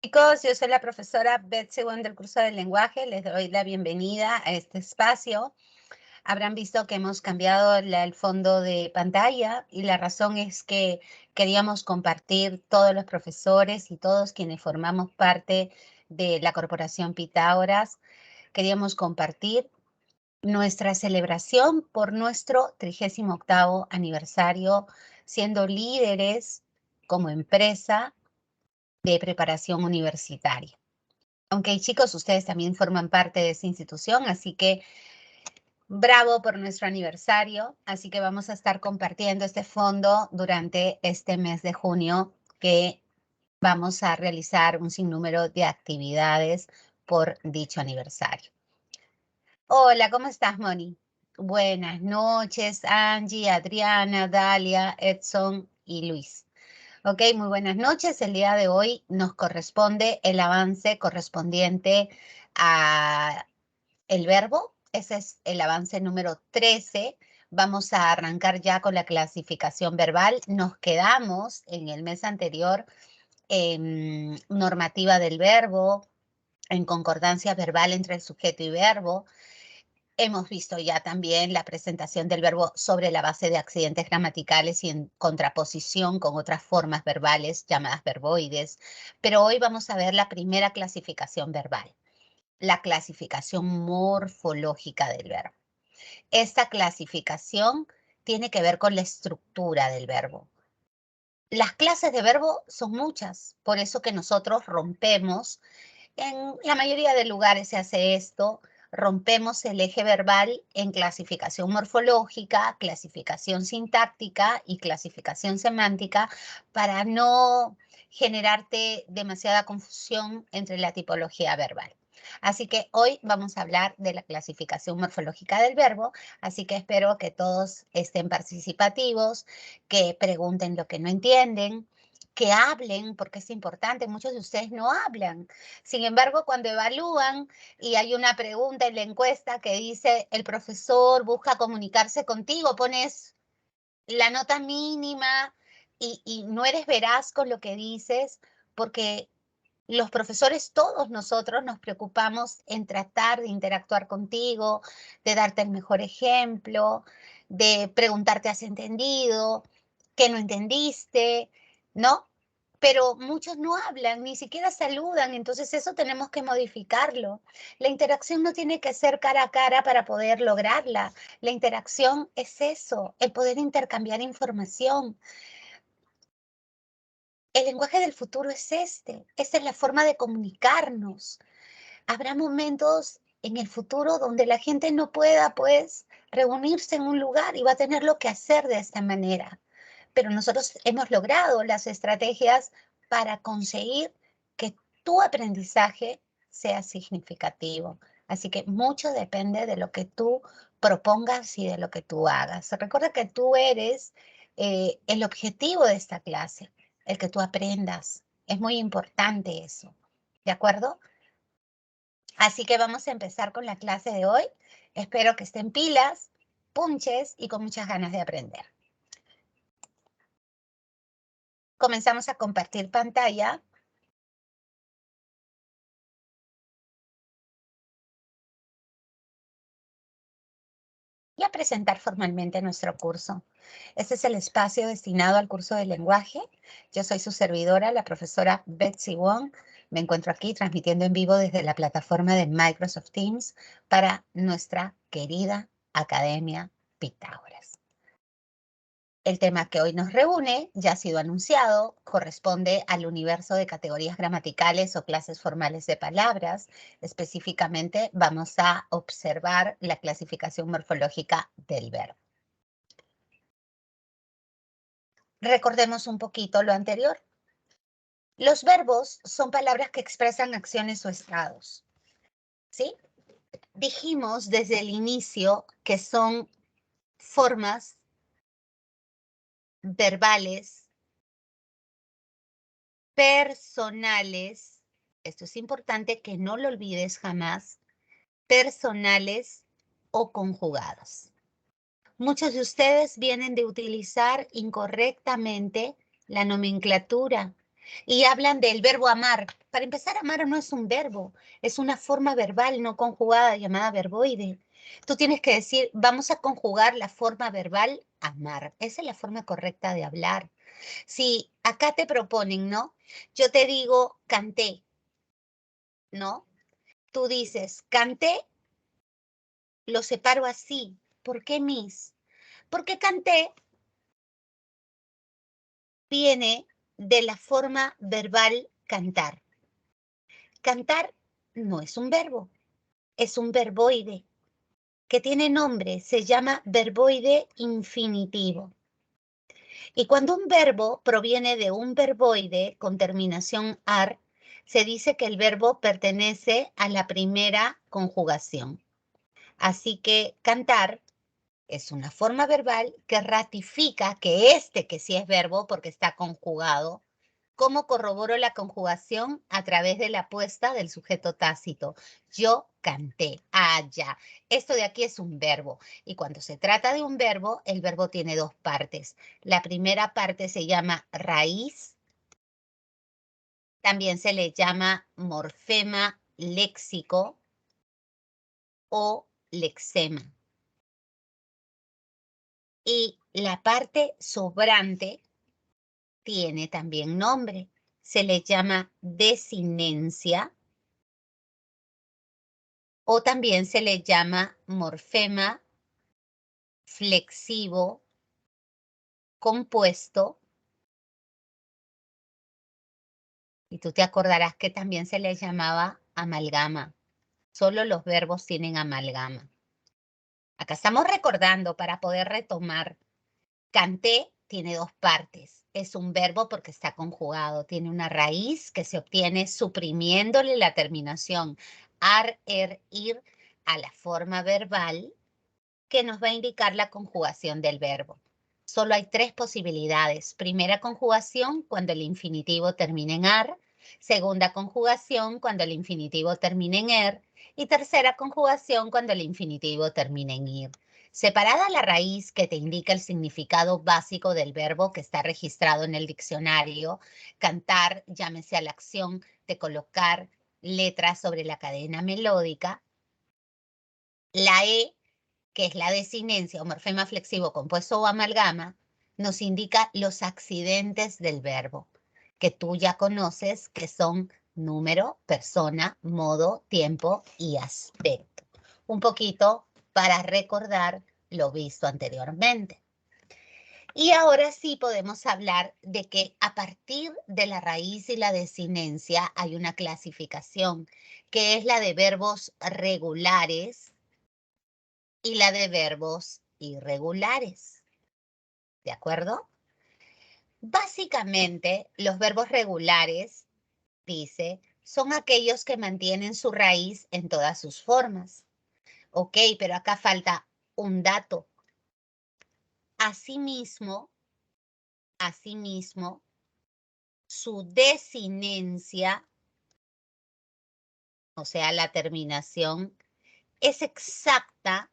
Chicos, yo soy la profesora Betsy Wen del curso de lenguaje. Les doy la bienvenida a este espacio. Habrán visto que hemos cambiado el fondo de pantalla y la razón es que queríamos compartir todos los profesores y todos quienes formamos parte de la Corporación Pitágoras. Queríamos compartir nuestra celebración por nuestro 38º aniversario, siendo líderes como empresa de preparación universitaria. Aunque chicos, ustedes también forman parte de esa institución, así que bravo por nuestro aniversario. Así que vamos a estar compartiendo este fondo durante este mes de junio, que vamos a realizar un sinnúmero de actividades por dicho aniversario. Hola, ¿cómo estás, Moni? Buenas noches, Angie, Adriana, Dalia, Edson y Luis. Ok, muy buenas noches. El día de hoy nos corresponde el avance correspondiente a el verbo. Ese es el avance número 13. Vamos a arrancar ya con la clasificación verbal. Nos quedamos en el mes anterior en normativa del verbo, en concordancia verbal entre el sujeto y verbo. Hemos visto ya también la presentación del verbo sobre la base de accidentes gramaticales y en contraposición con otras formas verbales llamadas verboides, pero hoy vamos a ver la primera clasificación verbal, la clasificación morfológica del verbo. Esta clasificación tiene que ver con la estructura del verbo. Las clases de verbo son muchas, por eso que nosotros rompemos. En la mayoría de lugares se hace esto, rompemos el eje verbal en clasificación morfológica, clasificación sintáctica y clasificación semántica para no generarte demasiada confusión entre la tipología verbal. Así que hoy vamos a hablar de la clasificación morfológica del verbo, así que espero que todos estén participativos, que pregunten lo que no entienden, que hablen, porque es importante, muchos de ustedes no hablan. Sin embargo, cuando evalúan y hay una pregunta en la encuesta que dice el profesor busca comunicarse contigo, pones la nota mínima y no eres veraz con lo que dices, porque los profesores, todos nosotros nos preocupamos en tratar de interactuar contigo, de darte el mejor ejemplo, de preguntarte, ¿has entendido? ¿Qué no entendiste? ¿No? Pero muchos no hablan, ni siquiera saludan, entonces eso tenemos que modificarlo. La interacción no tiene que ser cara a cara para poder lograrla. La interacción es eso, el poder intercambiar información. El lenguaje del futuro es esta es la forma de comunicarnos. Habrá momentos en el futuro donde la gente no pueda, pues, reunirse en un lugar y va a tenerlo que hacer de esta manera. Pero nosotros hemos logrado las estrategias para conseguir que tu aprendizaje sea significativo. Así que mucho depende de lo que tú propongas y de lo que tú hagas. Recuerda que tú eres el objetivo de esta clase, el que tú aprendas. Es muy importante eso. ¿De acuerdo? Así que vamos a empezar con la clase de hoy. Espero que estén pilas, punches y con muchas ganas de aprender. Comenzamos a compartir pantalla. Y a presentar formalmente nuestro curso. Este es el espacio destinado al curso de lenguaje. Yo soy su servidora, la profesora Betsy Wong. Me encuentro aquí transmitiendo en vivo desde la plataforma de Microsoft Teams para nuestra querida Academia Pitágoras. El tema que hoy nos reúne ya ha sido anunciado, corresponde al universo de categorías gramaticales o clases formales de palabras. Específicamente vamos a observar la clasificación morfológica del verbo. Recordemos un poquito lo anterior. Los verbos son palabras que expresan acciones o estados, ¿sí? Dijimos desde el inicio que son formas verbales personales, esto es importante que no lo olvides jamás, personales o conjugadas. Muchos de ustedes vienen de utilizar incorrectamente la nomenclatura Y hablan del verbo amar. Para empezar, amar no es un verbo, es una forma verbal no conjugada llamada verboide. Tú tienes que decir, vamos a conjugar la forma verbal amar. Esa es la forma correcta de hablar. Si acá te proponen, ¿no? Yo te digo, canté, ¿no? Tú dices, canté, lo separo así. ¿Por qué, Miss? Porque canté viene de la forma verbal cantar. Cantar no es un verbo, es un verboide que tiene nombre, se llama verboide infinitivo. Y cuando un verbo proviene de un verboide con terminación ar, se dice que el verbo pertenece a la primera conjugación. Así que cantar es una forma verbal que ratifica que sí es verbo porque está conjugado. ¿Cómo corroboro la conjugación? A través de la puesta del sujeto tácito. Yo canté. Ah, ya. Esto de aquí es un verbo. Y cuando se trata de un verbo, el verbo tiene dos partes. La primera parte se llama raíz. También se le llama morfema léxico o lexema. Y la parte sobrante tiene también nombre. Se le llama desinencia o también se le llama morfema flexivo compuesto. Y tú te acordarás que también se le llamaba amalgama. Solo los verbos tienen amalgama. Acá estamos recordando para poder retomar. Canté tiene dos partes. Es un verbo porque está conjugado. Tiene una raíz que se obtiene suprimiéndole la terminación ar, er, ir a la forma verbal que nos va a indicar la conjugación del verbo. Solo hay tres posibilidades. Primera conjugación cuando el infinitivo termina en ar. Segunda conjugación cuando el infinitivo termina en er. Y tercera conjugación cuando el infinitivo termina en ir. Separada la raíz que te indica el significado básico del verbo que está registrado en el diccionario, cantar, llámese a la acción de colocar letras sobre la cadena melódica. La E, que es la desinencia o morfema flexivo compuesto o amalgama, nos indica los accidentes del verbo, que tú ya conoces, que son número, persona, modo, tiempo y aspecto. Un poquito para recordar lo visto anteriormente. Y ahora sí podemos hablar de que a partir de la raíz y la desinencia hay una clasificación, que es la de verbos regulares y la de verbos irregulares. ¿De acuerdo? Básicamente, los verbos regulares, dice, son aquellos que mantienen su raíz en todas sus formas. Ok, pero acá falta un dato. Asimismo, su desinencia, o sea, la terminación, es exacta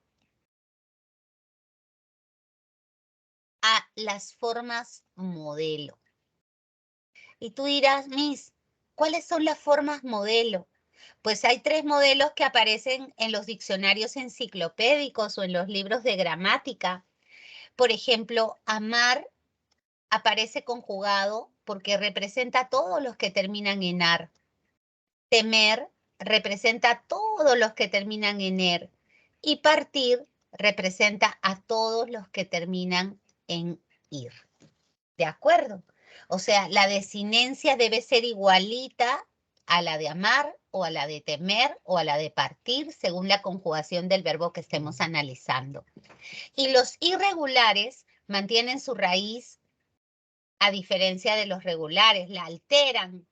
a las formas modelo. Y tú dirás, Miss, ¿cuáles son las formas modelo? Pues hay tres modelos que aparecen en los diccionarios enciclopédicos o en los libros de gramática. Por ejemplo, amar aparece conjugado porque representa a todos los que terminan en ar. Temer representa a todos los que terminan en er. Y partir representa a todos los que terminan en ir. ¿De acuerdo? O sea, la desinencia debe ser igualita a la de amar o a la de temer o a la de partir según la conjugación del verbo que estemos analizando. Y los irregulares mantienen su raíz a diferencia de los regulares, la alteran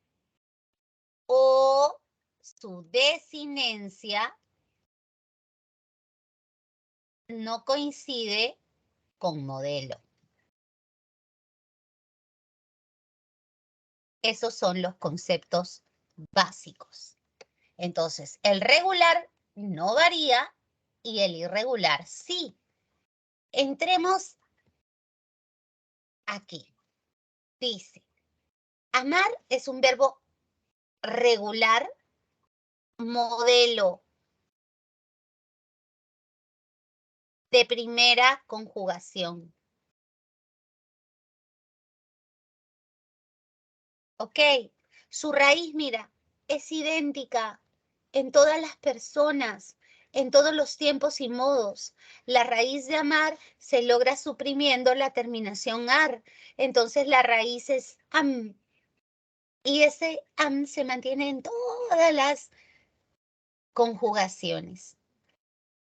o su desinencia no coincide con modelo. Esos son los conceptos básicos. Entonces, el regular no varía y el irregular sí. Entremos aquí. Dice, Amar es un verbo regular, modelo de primera conjugación. ¿Ok? Su raíz, mira, es idéntica en todas las personas, en todos los tiempos y modos. La raíz de amar se logra suprimiendo la terminación ar. Entonces la raíz es am. Y ese am se mantiene en todas las conjugaciones.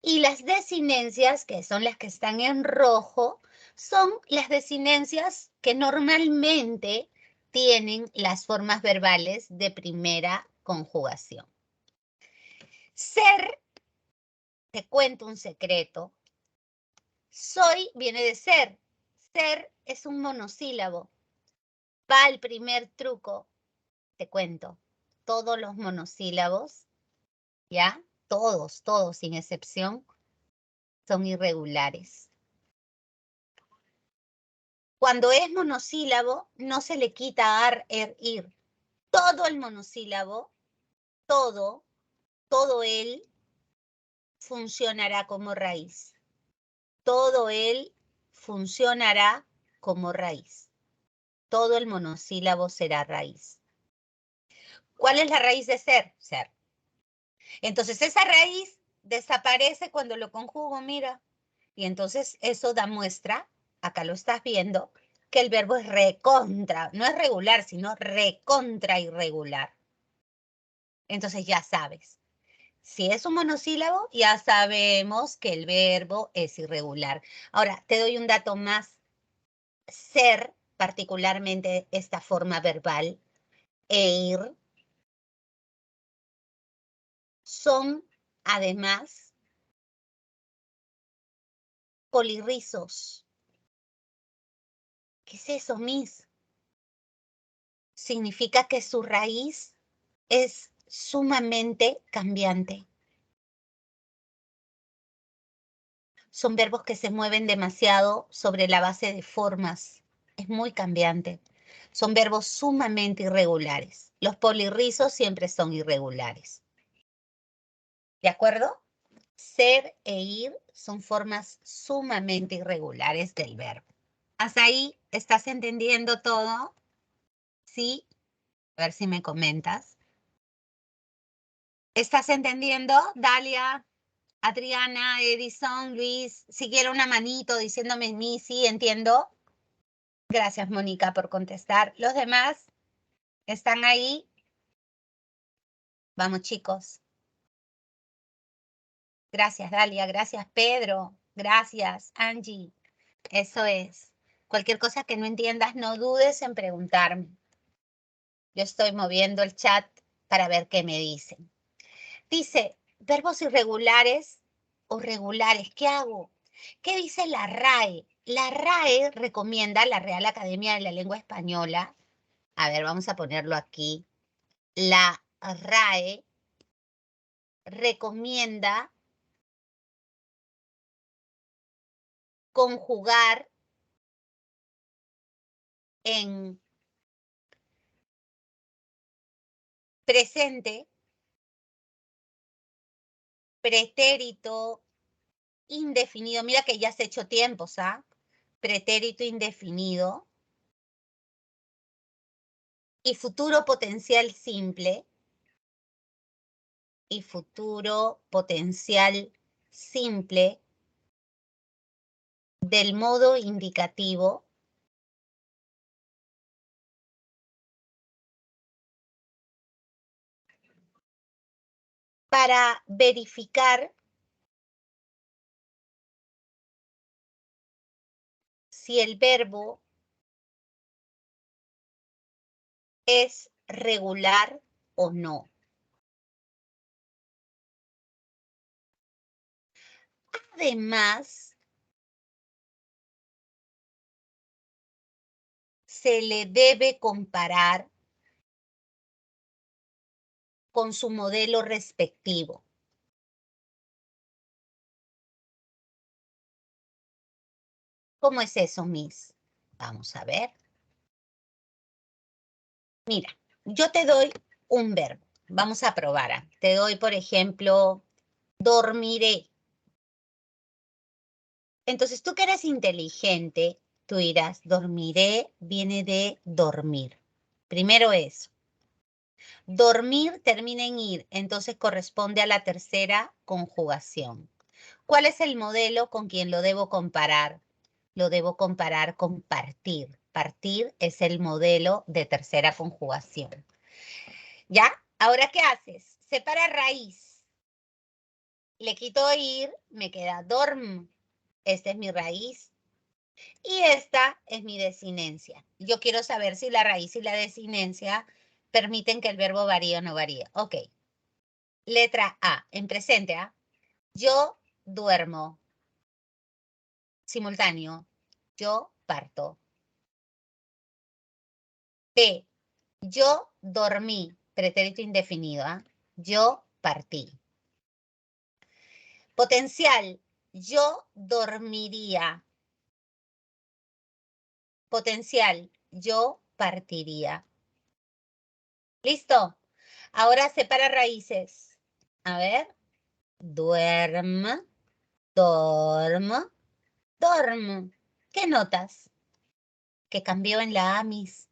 Y las desinencias, que son las que están en rojo, son las desinencias que normalmente tienen las formas verbales de primera conjugación. Ser, te cuento un secreto. Soy viene de ser. Ser es un monosílabo. Va al primer truco. Te cuento. Todos los monosílabos, ¿ya? Todos, sin excepción, son irregulares. Cuando es monosílabo, no se le quita ar, er, ir. Todo el monosílabo, todo él funcionará como raíz. Todo él funcionará como raíz. Todo el monosílabo será raíz. ¿Cuál es la raíz de ser? Ser. Entonces esa raíz desaparece cuando lo conjugo, mira. Y entonces eso da muestra, acá lo estás viendo, que el verbo es recontra, no es regular, sino recontra irregular. Entonces ya sabes, si es un monosílabo, ya sabemos que el verbo es irregular. Ahora, te doy un dato más. Ser, particularmente esta forma verbal, e ir, son además polirrizos. ¿Qué es eso, Miss? Significa que su raíz es sumamente cambiante. Son verbos que se mueven demasiado sobre la base de formas. Es muy cambiante. Son verbos sumamente irregulares. Los polirrizos siempre son irregulares. ¿De acuerdo? Ser e ir son formas sumamente irregulares del verbo. ¿Hasta ahí estás entendiendo todo? ¿Sí? A ver si me comentas. ¿Estás entendiendo, Dalia, Adriana, Edison, Luis? Si quiero una manito diciéndome mí, sí, entiendo. Gracias, Mónica, por contestar. ¿Los demás están ahí? Vamos, chicos. Gracias, Dalia. Gracias, Pedro. Gracias, Angie. Eso es. Cualquier cosa que no entiendas, no dudes en preguntarme. Yo estoy moviendo el chat para ver qué me dicen. Dice, verbos irregulares o regulares. ¿Qué hago? ¿Qué dice la RAE? La RAE recomienda, la Real Academia de la Lengua Española. A ver, vamos a ponerlo aquí. La RAE recomienda conjugar en presente, pretérito indefinido. Mira que ya has hecho tiempos, ¿ah? Pretérito indefinido y futuro potencial simple y futuro potencial simple del modo indicativo para verificar si el verbo es regular o no. Además, se le debe comparar con su modelo respectivo. ¿Cómo es eso, Miss? Vamos a ver. Mira, yo te doy un verbo. Vamos a probar. Te doy, por ejemplo, dormiré. Entonces, tú que eres inteligente, tú dirás, dormiré viene de dormir. Primero eso. Dormir termina en ir, entonces corresponde a la tercera conjugación. ¿Cuál es el modelo con quien lo debo comparar? Lo debo comparar con partir. Partir es el modelo de tercera conjugación. ¿Ya? Ahora, ¿qué haces? Separa raíz. Le quito ir, me queda dorm. Esta es mi raíz. Y esta es mi desinencia. Yo quiero saber si la raíz y la desinencia permiten que el verbo varíe o no varíe. Ok. Letra A, en presente, ¿ah? Yo duermo. Simultáneo. Yo parto. B, yo dormí. Pretérito indefinido, ¿ah? Yo partí. Potencial. Yo dormiría. Potencial. Yo partiría. ¿Listo? Ahora separa raíces. A ver. Duerm, dorm, dorm. ¿Qué notas? Que cambió en la amis.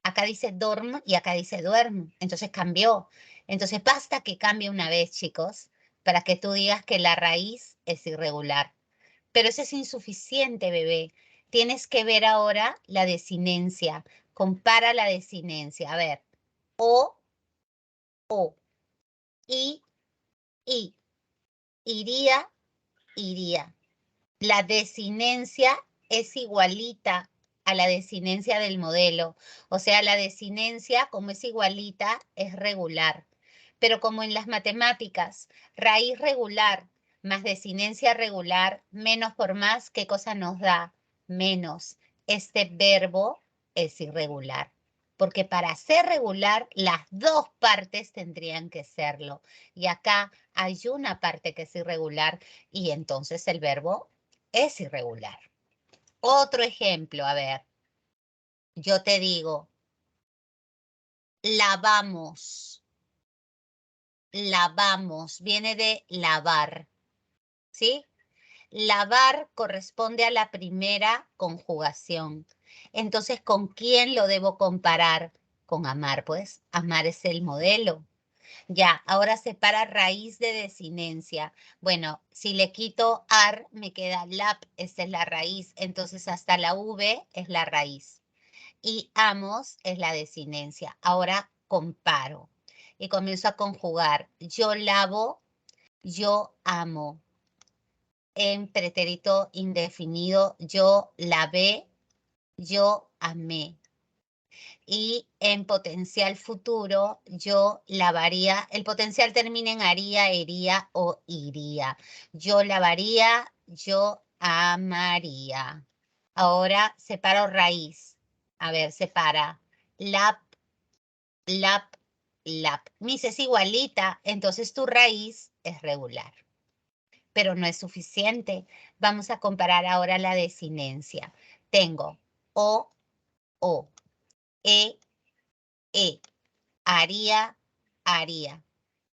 Acá dice dorm y acá dice duerm. Entonces cambió. Entonces basta que cambie una vez, chicos, para que tú digas que la raíz es irregular. Pero eso es insuficiente, bebé. Tienes que ver ahora la desinencia. Compara la desinencia. A ver. O, I, iría, iría. La desinencia es igualita a la desinencia del modelo. O sea, la desinencia, como es igualita, es regular. Pero como en las matemáticas, raíz regular más desinencia regular, menos por más, ¿qué cosa nos da? Menos. Este verbo es irregular. Porque para ser regular, las dos partes tendrían que serlo. Y acá hay una parte que es irregular y entonces el verbo es irregular. Otro ejemplo, a ver. Yo te digo, lavamos. Lavamos, viene de lavar, ¿sí? Lavar corresponde a la primera conjugación. Entonces, ¿con quién lo debo comparar? Con amar, pues. Amar es el modelo. Ya, ahora separa raíz de desinencia. Bueno, si le quito ar, me queda lap, esta es la raíz. Entonces, hasta la V es la raíz. Y amos es la desinencia. Ahora comparo y comienzo a conjugar. Yo lavo, yo amo. En pretérito indefinido, yo lavé, yo amé. Y en potencial futuro, yo lavaría. El potencial termina en haría, iría o iría. Yo lavaría, yo amaría. Ahora separo raíz. A ver, separa. Lap, lap, lap. Mis es igualita, entonces tu raíz es regular. Pero no es suficiente. Vamos a comparar ahora la desinencia. Tengo o, e, haría, haría.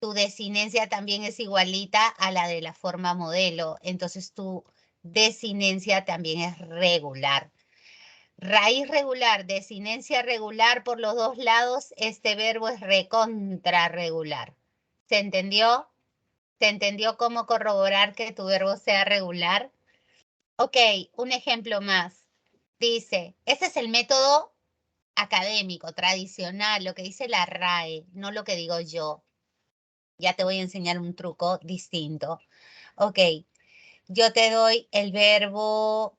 Tu desinencia también es igualita a la de la forma modelo, entonces tu desinencia también es regular. Raíz regular, desinencia regular por los dos lados, este verbo es recontra regular. ¿Se entendió? ¿Se entendió cómo corroborar que tu verbo sea regular? Ok, un ejemplo más. Dice, este es el método académico, tradicional, lo que dice la RAE, no lo que digo yo. Ya te voy a enseñar un truco distinto. Ok, yo te doy el verbo,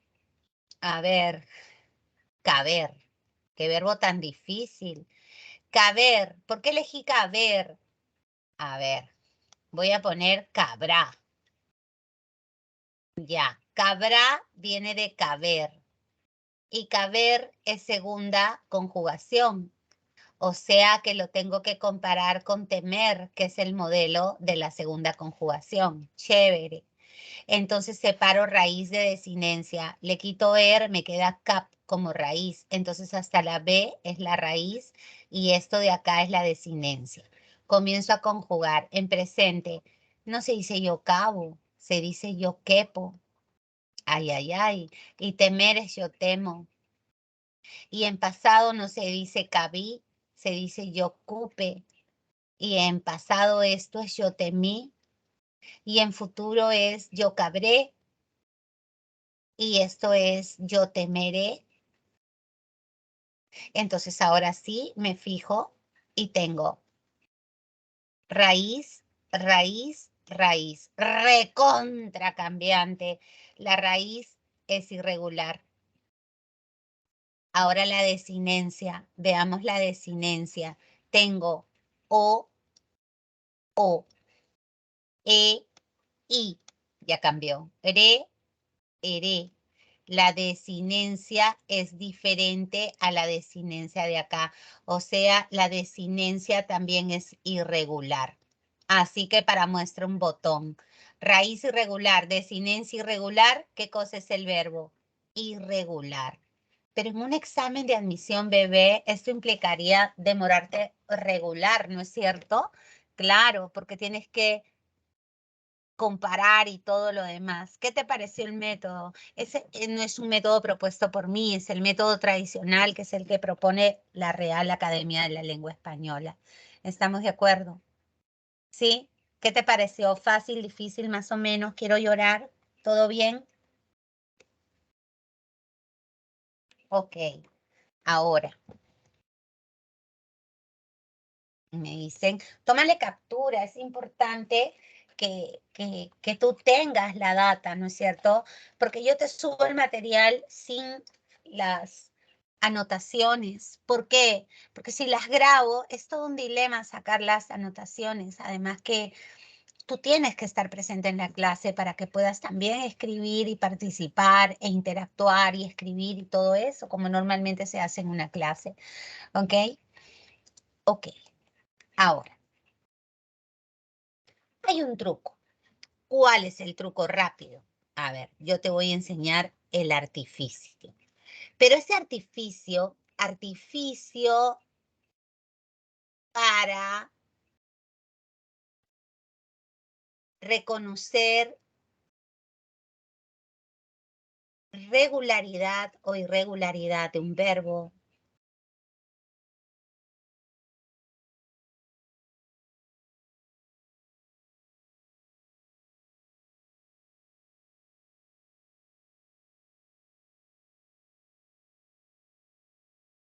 a ver, caber. Qué verbo tan difícil. Caber, ¿por qué elegí caber? A ver, voy a poner cabrá. Ya, cabrá viene de caber. Y caber es segunda conjugación. O sea que lo tengo que comparar con temer, que es el modelo de la segunda conjugación. Chévere. Entonces separo raíz de desinencia. Le quito me queda cap como raíz. Entonces hasta la B es la raíz y esto de acá es la desinencia. Comienzo a conjugar. En presente no se dice yo cabo, se dice yo quepo. Ay, ay, ay. Y temer es yo temo. Y en pasado no se dice cabí, se dice yo cupe. Y en pasado esto es yo temí. Y en futuro es yo cabré. Y esto es yo temeré. Entonces ahora sí me fijo y tengo raíz, raíz, raíz. Recontra cambiante. La raíz es irregular. Ahora la desinencia. Veamos la desinencia. Tengo o, e, i. Ya cambió. Re, ere. La desinencia es diferente a la desinencia de acá. O sea, la desinencia también es irregular. Así que para muestra un botón. Raíz irregular, desinencia irregular. ¿Qué cosa es el verbo? Irregular. Pero en un examen de admisión, bebé, esto implicaría demorarte regular, ¿no es cierto? Claro, porque tienes que comparar y todo lo demás. ¿Qué te pareció el método? Ese no es un método propuesto por mí, es el método tradicional, que es el que propone la Real Academia de la Lengua Española. ¿Estamos de acuerdo? ¿Sí? ¿Qué te pareció? ¿Fácil, difícil, más o menos? ¿Quiero llorar? ¿Todo bien? Ok, ahora. Me dicen, tómale captura, es importante que tú tengas la data, ¿no es cierto? Porque yo te subo el material sin las anotaciones. ¿Por qué? Porque si las grabo, es todo un dilema sacar las anotaciones. Además que tú tienes que estar presente en la clase para que puedas también escribir y participar e interactuar y escribir y todo eso, como normalmente se hace en una clase. ¿Ok? Ok, ahora. Hay un truco. ¿Cuál es el truco rápido? A ver, yo te voy a enseñar el artificio. Pero ese artificio para reconocer regularidad o irregularidad de un verbo.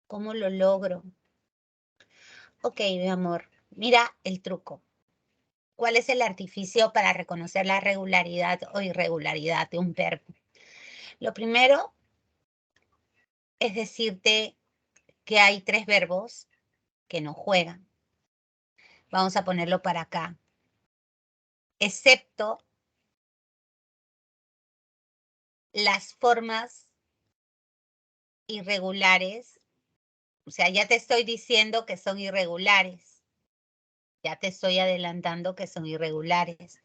¿Cómo lo logro? Ok, mi amor, mira el truco. ¿Cuál es el artificio para reconocer la regularidad o irregularidad de un verbo? Lo primero es decirte que hay 3 verbos que no juegan. Vamos a ponerlo para acá. Excepto las formas irregulares. O sea, ya te estoy diciendo que son irregulares. Ya te estoy adelantando que son irregulares.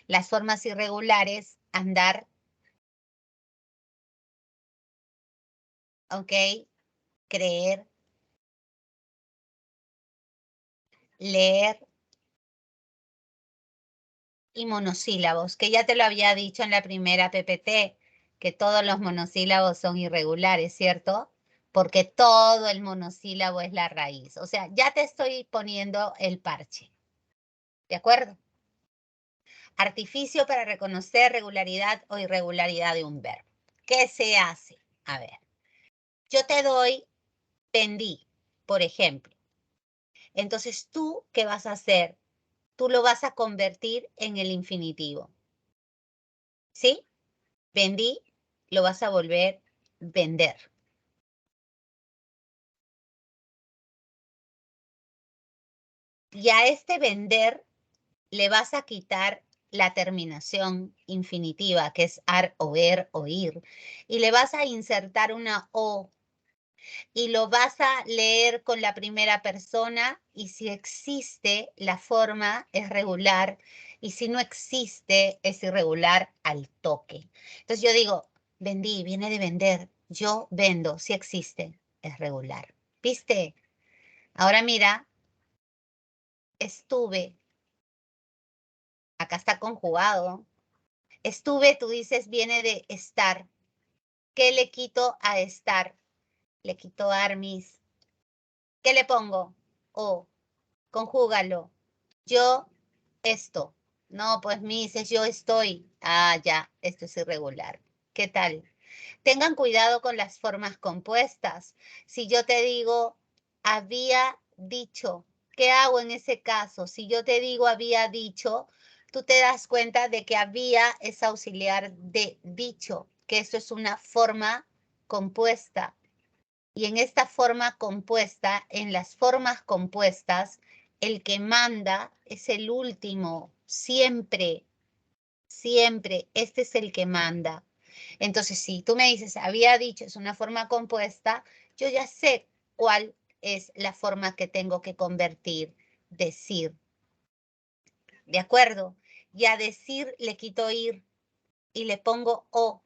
Las formas irregulares, andar, ¿ok? Creer, leer y monosílabos, que ya te lo había dicho en la primera PPT, que todos los monosílabos son irregulares, ¿cierto? Porque todo el monosílabo es la raíz. O sea, ya te estoy poniendo el parche. ¿De acuerdo? Artificio para reconocer regularidad o irregularidad de un verbo. ¿Qué se hace? A ver, yo te doy pendí, por ejemplo. Entonces, ¿tú qué vas a hacer? Tú lo vas a convertir en el infinitivo. ¿Sí? Vendí, lo vas a volver vender. Y a este vender le vas a quitar la terminación infinitiva, que es ar o ver o ir, y le vas a insertar una o. y lo vas a leer con la primera persona y si existe la forma es regular y si no existe es irregular al toque. Entonces yo digo, vendí, viene de vender, yo vendo, si existe, es regular. ¿Viste? Ahora mira, estuve, acá está conjugado. Estuve, tú dices, viene de estar. ¿Qué le quito a estar? Le quito armis. ¿Qué le pongo? O, conjúgalo. Yo, esto. No, pues me dices, yo estoy. Ah, ya, esto es irregular. ¿Qué tal? Tengan cuidado con las formas compuestas. Si yo te digo, había dicho, ¿qué hago en ese caso? Si yo te digo, había dicho, tú te das cuenta de que había es auxiliar de dicho, que eso es una forma compuesta. Y en esta forma compuesta, en las formas compuestas, el que manda es el último, siempre, siempre, este es el que manda. Entonces, si tú me dices, había dicho, es una forma compuesta, yo ya sé cuál es la forma que tengo que convertir, decir. ¿De acuerdo? Y a decir le quito ir y le pongo o.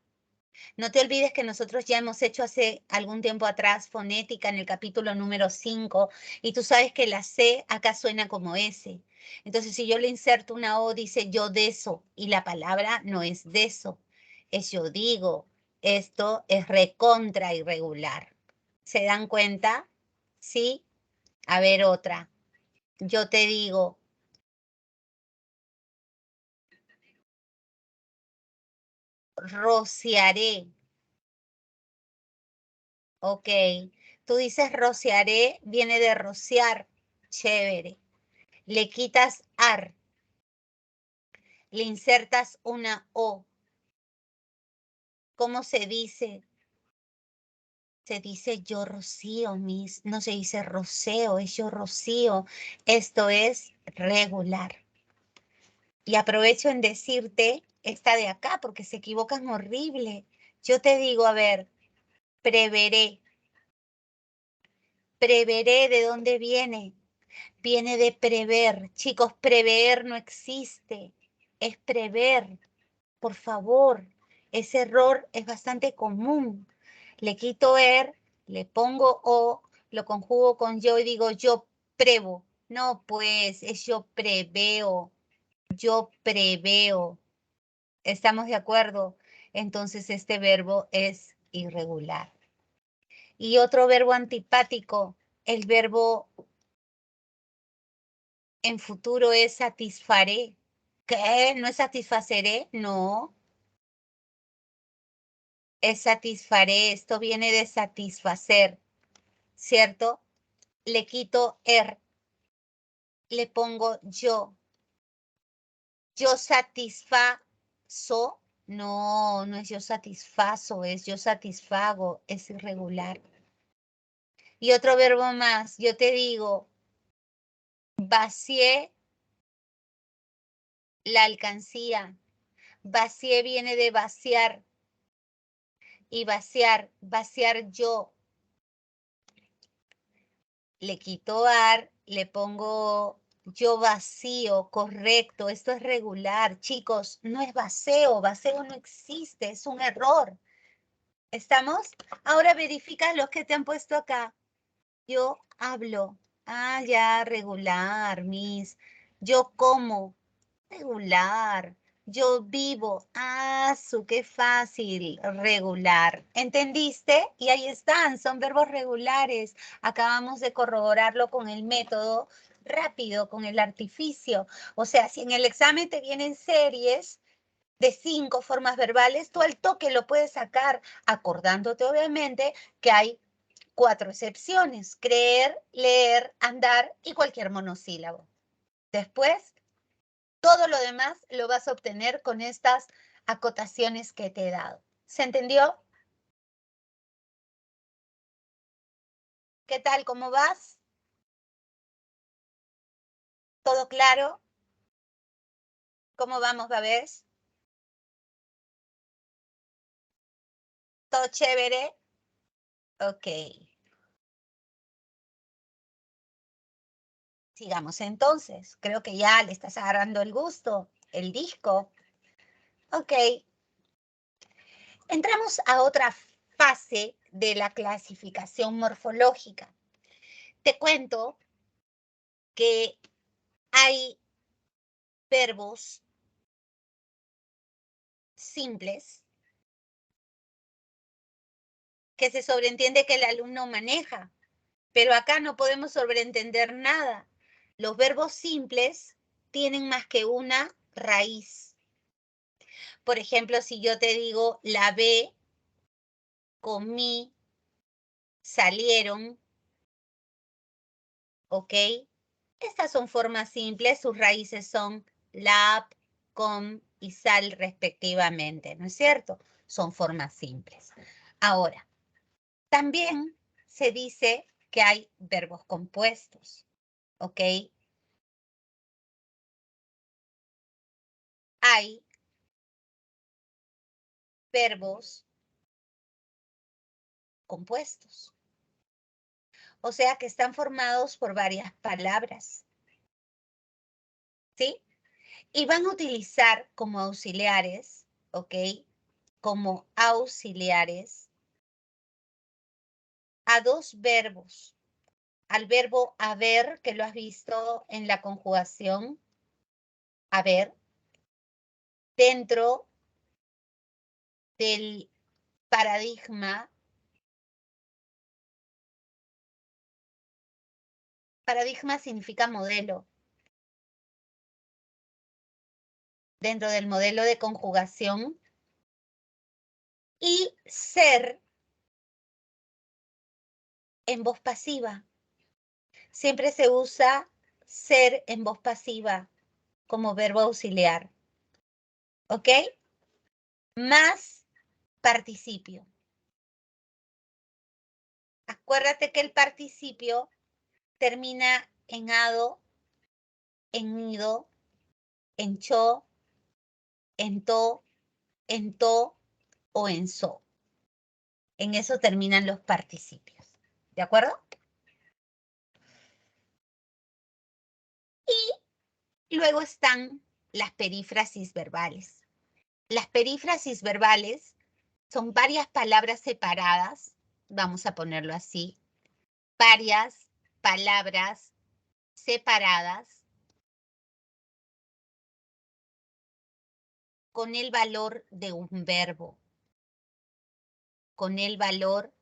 No te olvides que nosotros ya hemos hecho hace algún tiempo atrás fonética en el capítulo número 5 y tú sabes que la C acá suena como S. Entonces, si yo le inserto una O, dice yo de eso y la palabra no es de eso, es yo digo. Esto es recontra irregular. ¿Se dan cuenta? Sí. A ver otra. Yo te digo, rociaré. Ok. Tú dices rociaré, viene de rociar. Chévere. Le quitas ar, le insertas una o. ¿Cómo se dice? Se dice yo rocío, mis. No se dice roceo, es yo rocío. Esto es regular. Y aprovecho en decirte esta de acá porque se equivocan horrible. Yo te digo, a ver, preveré. Preveré, ¿de dónde viene? Viene de prever. Chicos, prever no existe. Es prever. Por favor, ese error es bastante común. Le quito le pongo o, lo conjugo con yo y digo yo prevo. No, pues es yo preveo. Yo preveo. ¿Estamos de acuerdo? Entonces este verbo es irregular. Y otro verbo antipático, el verbo en futuro es satisfaré. ¿Qué? ¿No es satisfaceré? No. Es satisfaré, esto viene de satisfacer, ¿cierto? Le quito le pongo yo. Yo satisfazo, no, no es yo satisfazo, es yo satisfago, es irregular. Y otro verbo más, yo te digo, vacié la alcancía. Vacié viene de vaciar y vaciar yo. Le quito le pongo yo vacío, correcto, esto es regular. Chicos, no es vacío no existe, es un error. ¿Estamos? Ahora verifica los que te han puesto acá. Yo hablo. Ah, ya, regular, mis. Yo como. Regular. Yo vivo. Ah, qué fácil. Regular. ¿Entendiste? Y ahí están, son verbos regulares. Acabamos de corroborarlo con el método rápido, con el artificio. O sea, si en el examen te vienen series de 5 formas verbales, tú al toque lo puedes sacar, acordándote obviamente que hay 4 excepciones: creer, leer, andar y cualquier monosílabo. Después, todo lo demás lo vas a obtener con estas acotaciones que te he dado. ¿Se entendió? ¿Qué tal? ¿Cómo vas? ¿Todo claro? ¿Cómo vamos, Babés? ¿Todo chévere? Ok. Sigamos entonces. Creo que ya le estás agarrando el gusto, el disco. Ok. Entramos a otra fase de la clasificación morfológica. Te cuento que hay verbos simples que se sobreentiende que el alumno maneja, pero acá no podemos sobreentender nada. Los verbos simples tienen más que una raíz. Por ejemplo, si yo te digo lavé, comí, salieron, ¿ok? Estas son formas simples, sus raíces son lab, com y sal respectivamente, ¿no es cierto? Son formas simples. Ahora, también se dice que hay verbos compuestos, ¿ok? Hay verbos compuestos, o sea que están formados por varias palabras, ¿sí? Y van a utilizar como auxiliares, ¿ok? Como auxiliares a dos verbos. Al verbo haber, que lo has visto en la conjugación, haber, dentro del paradigma. Paradigma significa modelo. Dentro del modelo de conjugación. Y ser en voz pasiva. Siempre se usa ser en voz pasiva como verbo auxiliar. ¿Ok? Más participio. Acuérdate que el participio termina en ado, en nido, en cho, en to, o en so. En eso terminan los participios. ¿De acuerdo? Y luego están las perífrasis verbales. Las perífrasis verbales son varias palabras separadas, vamos a ponerlo así, varias palabras separadas con el valor de un verbo, con el valor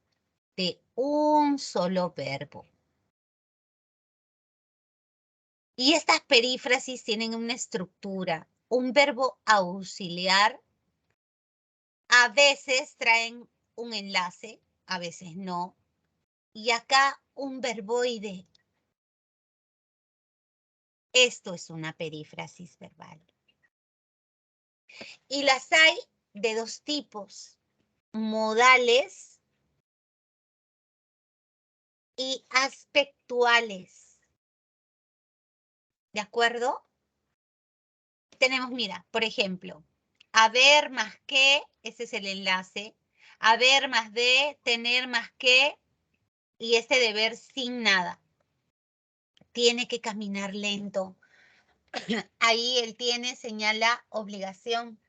de un solo verbo. Y estas perífrasis tienen una estructura, un verbo auxiliar. A veces traen un enlace, a veces no. Y acá un verboide. Esto es una perífrasis verbal. Y las hay de dos tipos, modales y aspectuales. ¿De acuerdo? Tenemos, mira, por ejemplo, haber más que, ese es el enlace, haber más de, tener más que, y este deber sin nada. Tiene que caminar lento. Ahí el tiene señala obligación.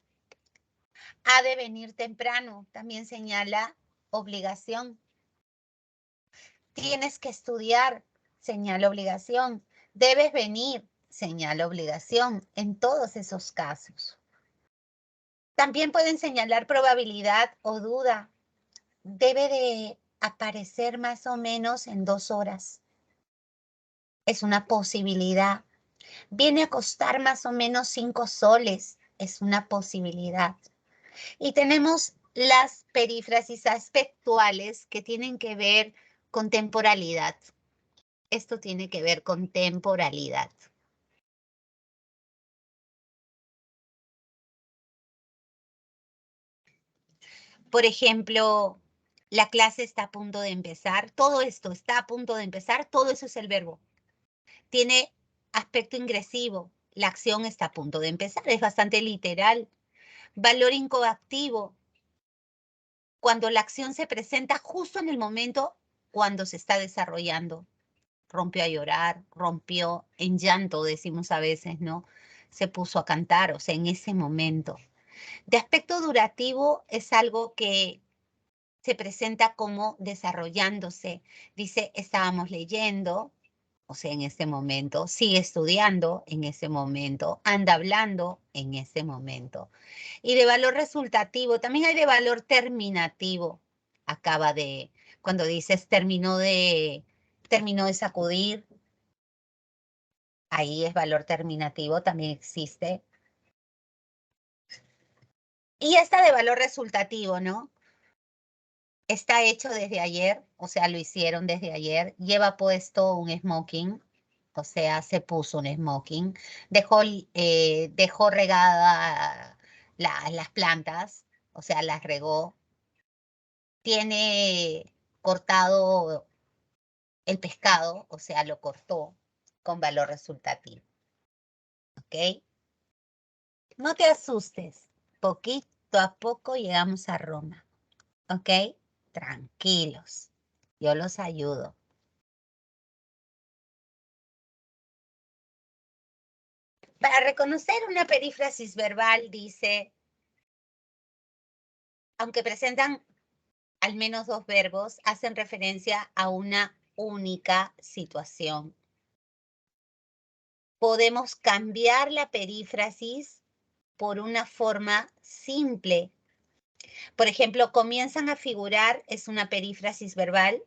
Ha de venir temprano, también señala obligación. Tienes que estudiar, señala obligación. Debes venir, señala obligación, en todos esos casos. También pueden señalar probabilidad o duda. Debe de aparecer más o menos en 2 horas. Es una posibilidad. Viene a costar más o menos 5 soles. Es una posibilidad. Y tenemos las perífrasis aspectuales que tienen que ver con temporalidad. Esto tiene que ver con temporalidad. Por ejemplo, la clase está a punto de empezar. Todo esto está a punto de empezar. Todo eso es el verbo. Tiene aspecto ingresivo. La acción está a punto de empezar. Es bastante literal. Valor incoactivo. Cuando la acción se presenta justo en el momento cuando se está desarrollando. rompió a llorar, rompió en llanto, decimos a veces, ¿no? Se puso a cantar, o sea, en ese momento. De aspecto durativo es algo que se presenta como desarrollándose. Dice, estábamos leyendo, o sea, en ese momento, sigue estudiando en ese momento, anda hablando en ese momento. Y de valor resultativo, también hay de valor terminativo. Acaba de, cuando dices terminó de sacudir, ahí es valor terminativo, también existe. Y esta de valor resultativo, ¿no? Está hecho desde ayer, o sea, lo hicieron desde ayer. Lleva puesto un smoking, o sea, se puso un smoking. Dejó regada las plantas, o sea, las regó. Tiene cortado el pescado, o sea, lo cortó con valor resultativo. ¿Ok? No te asustes. Poquito a poco llegamos a Roma. ¿Ok? Tranquilos. Yo los ayudo. Para reconocer una perífrasis verbal, dice, aunque presentan al menos dos verbos, hacen referencia a una única situación. Podemos cambiar la perífrasis por una forma simple. Por ejemplo, comienzan a figurar, es una perífrasis verbal,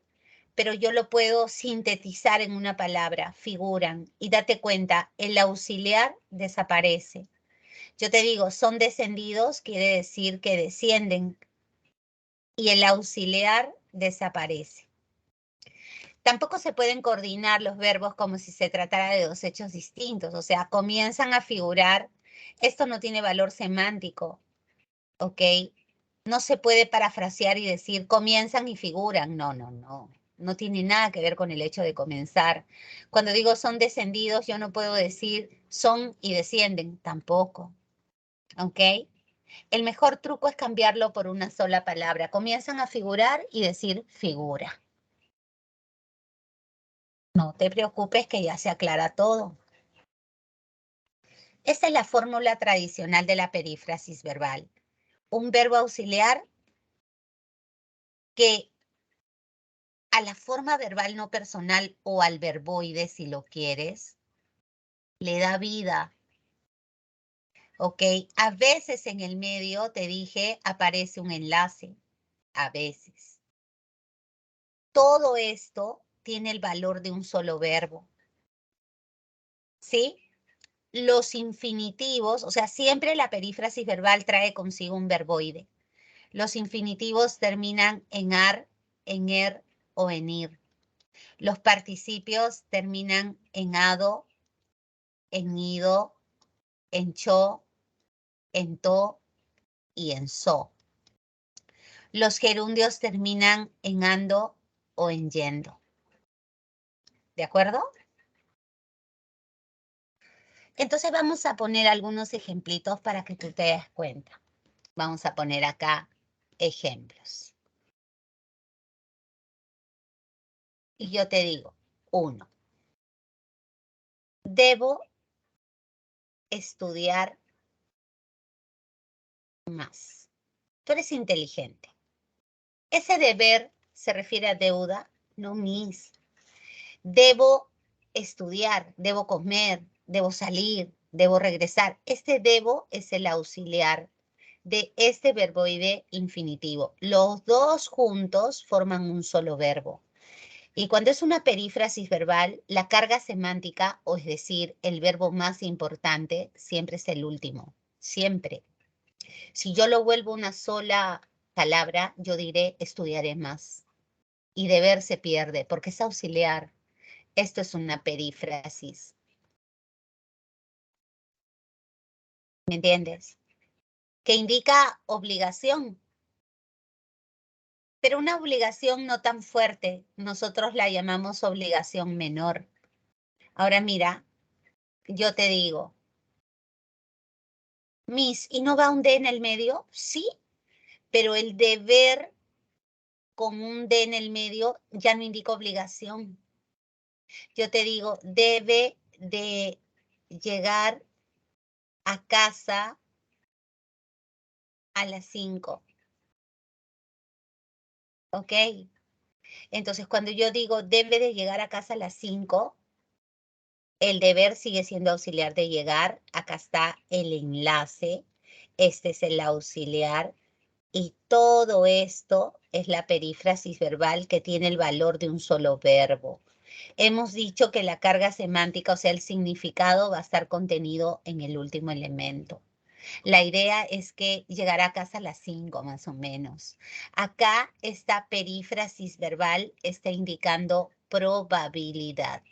pero yo lo puedo sintetizar en una palabra, figuran. Y date cuenta, el auxiliar desaparece. Yo te digo, son descendidos, quiere decir que descienden. Y el auxiliar desaparece. Tampoco se pueden coordinar los verbos como si se tratara de dos hechos distintos. O sea, comienzan a figurar. Esto no tiene valor semántico, ¿ok? No se puede parafrasear y decir comienzan y figuran. No, no, no. No tiene nada que ver con el hecho de comenzar. Cuando digo son descendidos, yo no puedo decir son y descienden. Tampoco, ¿ok? El mejor truco es cambiarlo por una sola palabra. Comienzan a figurar y decir figura. No te preocupes que ya se aclara todo. Esta es la fórmula tradicional de la perífrasis verbal. Un verbo auxiliar que a la forma verbal no personal o al verboide, si lo quieres, le da vida. ¿Ok? A veces en el medio, te dije, aparece un enlace. A veces. Todo esto tiene el valor de un solo verbo. ¿Sí? Los infinitivos, o sea, siempre la perífrasis verbal trae consigo un verboide. Los infinitivos terminan en ar, en er o en ir. Los participios terminan en ado, en ido, en cho, en to y en so. Los gerundios terminan en ando o en yendo. ¿De acuerdo? Entonces vamos a poner algunos ejemplitos para que tú te des cuenta. Vamos a poner acá ejemplos. Y yo te digo, 1. Debo estudiar más. Tú eres inteligente. Ese deber se refiere a deuda, no mis. Debo estudiar, debo comer, debo salir, debo regresar. Este debo es el auxiliar de este verboide infinitivo. Los dos juntos forman un solo verbo. Y cuando es una perífrasis verbal, la carga semántica, o es decir, el verbo más importante, siempre es el último. Siempre. Si yo lo vuelvo una sola palabra, yo diré estudiaré más. Y deber se pierde porque es auxiliar. Esto es una perífrasis. ¿Me entiendes? Que indica obligación. Pero una obligación no tan fuerte. Nosotros la llamamos obligación menor. Ahora mira, yo te digo, Miss, ¿y no va un D en el medio? Sí, pero el deber con un D en el medio ya no indica obligación. Yo te digo, debe de llegar a casa a las 5. ¿Ok? Entonces, cuando yo digo debe de llegar a casa a las 5, el deber sigue siendo auxiliar de llegar. Acá está el enlace. Este es el auxiliar. Y todo esto es la perífrasis verbal que tiene el valor de un solo verbo. Hemos dicho que la carga semántica, o sea, el significado, va a estar contenido en el último elemento. La idea es que llegará a casa a las 5 más o menos. Acá esta perífrasis verbal está indicando probabilidad.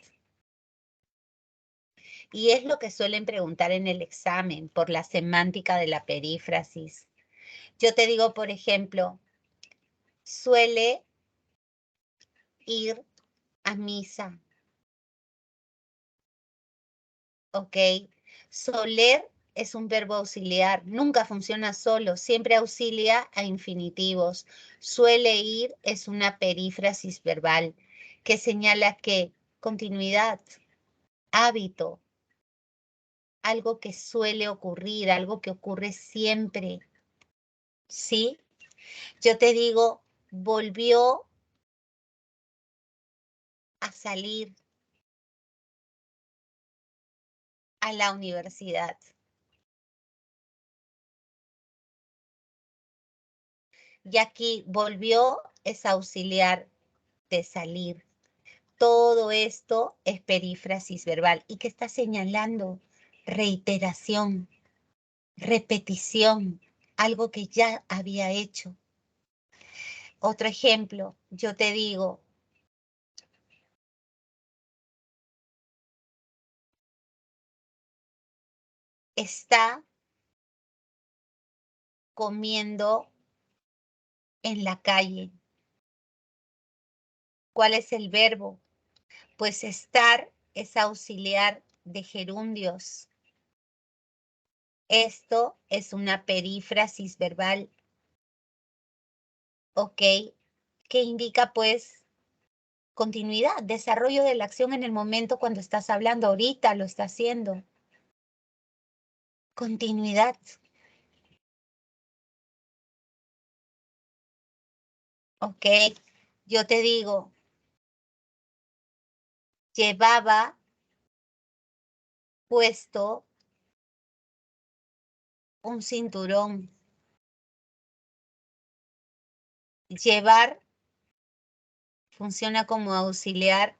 Y es lo que suelen preguntar en el examen por la semántica de la perífrasis. Yo te digo, por ejemplo, suele ir a misa. ¿Ok? Soler es un verbo auxiliar, nunca funciona solo, siempre auxilia a infinitivos. Suele ir es una perífrasis verbal que señala que continuidad, hábito, algo que suele ocurrir, algo que ocurre siempre. ¿Sí? Yo te digo, volvió a salir a la universidad. Y aquí volvió es auxiliar de salir. Todo esto es perífrasis verbal. ¿Y qué está señalando? Reiteración, repetición, algo que ya había hecho. Otro ejemplo, yo te digo, está comiendo en la calle. ¿Cuál es el verbo? Pues estar es auxiliar de gerundios. Esto es una perífrasis verbal, ¿ok? Que indica pues continuidad, desarrollo de la acción en el momento cuando estás hablando, ahorita lo está haciendo. Continuidad. ¿Ok? Yo te digo, llevaba puesto un cinturón. Llevar funciona como auxiliar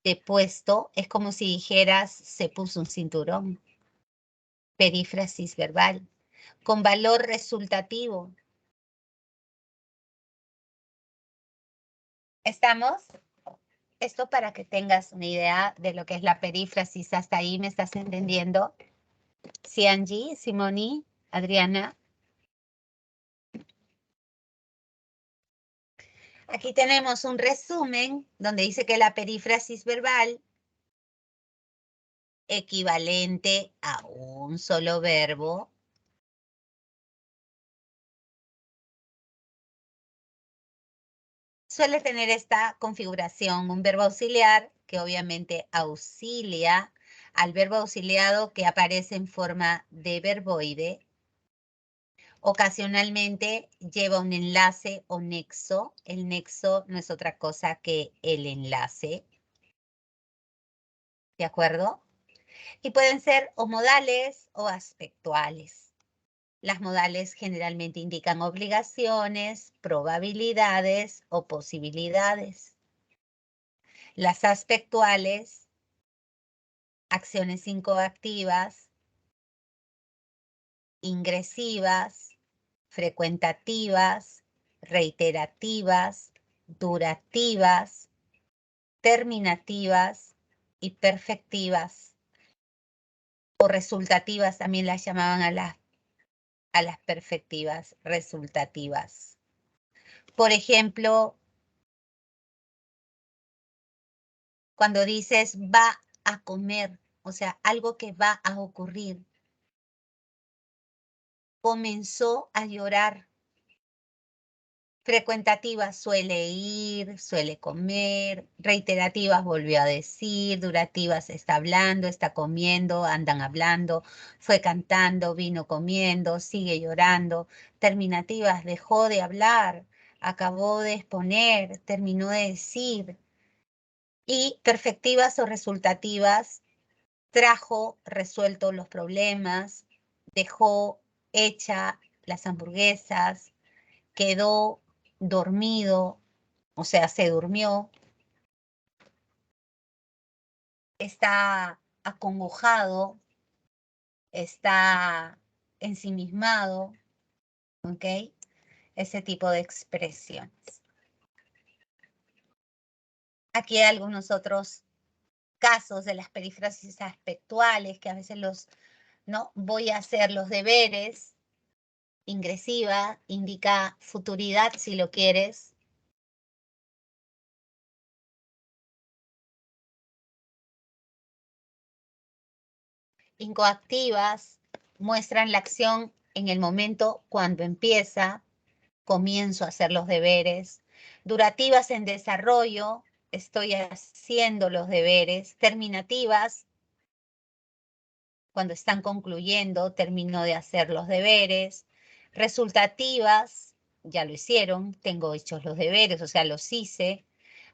de puesto. Es como si dijeras, se puso un cinturón. Perífrasis verbal. Con valor resultativo. ¿Estamos? Esto para que tengas una idea de lo que es la perífrasis. ¿Hasta ahí me estás entendiendo? Sí, Angie, Simoni, Adriana. Aquí tenemos un resumen donde dice que la perífrasis verbal equivalente a un solo verbo suele tener esta configuración, un verbo auxiliar que obviamente auxilia al verbo auxiliado que aparece en forma de verboide. Ocasionalmente lleva un enlace o nexo. El nexo no es otra cosa que el enlace. ¿De acuerdo? Y pueden ser o modales o aspectuales. Las modales generalmente indican obligaciones, probabilidades o posibilidades. Las aspectuales, acciones incoactivas, ingresivas, frecuentativas, reiterativas, durativas, terminativas y perfectivas. O resultativas también las llamaban a las perfectivas resultativas. Por ejemplo, cuando dices va a comer, o sea, algo que va a ocurrir. Comenzó a llorar. Frecuentativas, suele ir, suele comer. Reiterativas, volvió a decir. Durativas, está hablando, está comiendo, andan hablando. Fue cantando, vino comiendo, sigue llorando. Terminativas, dejó de hablar, acabó de exponer, terminó de decir. Y perfectivas o resultativas, trajo resuelto los problemas, dejó hecha las hamburguesas, quedó dormido, o sea, se durmió, está acongojado, está ensimismado, ¿ok? Ese tipo de expresiones. Aquí hay algunos otros casos de las perífrasis aspectuales que a veces ¿no? Voy a hacer los deberes. Ingresiva indica futuridad si lo quieres. Incoactivas muestran la acción en el momento cuando empieza. Comienzo a hacer los deberes. Durativas en desarrollo, estoy haciendo los deberes. Terminativas, cuando están concluyendo, termino de hacer los deberes. Resultativas, ya lo hicieron, tengo hechos los deberes, o sea, los hice.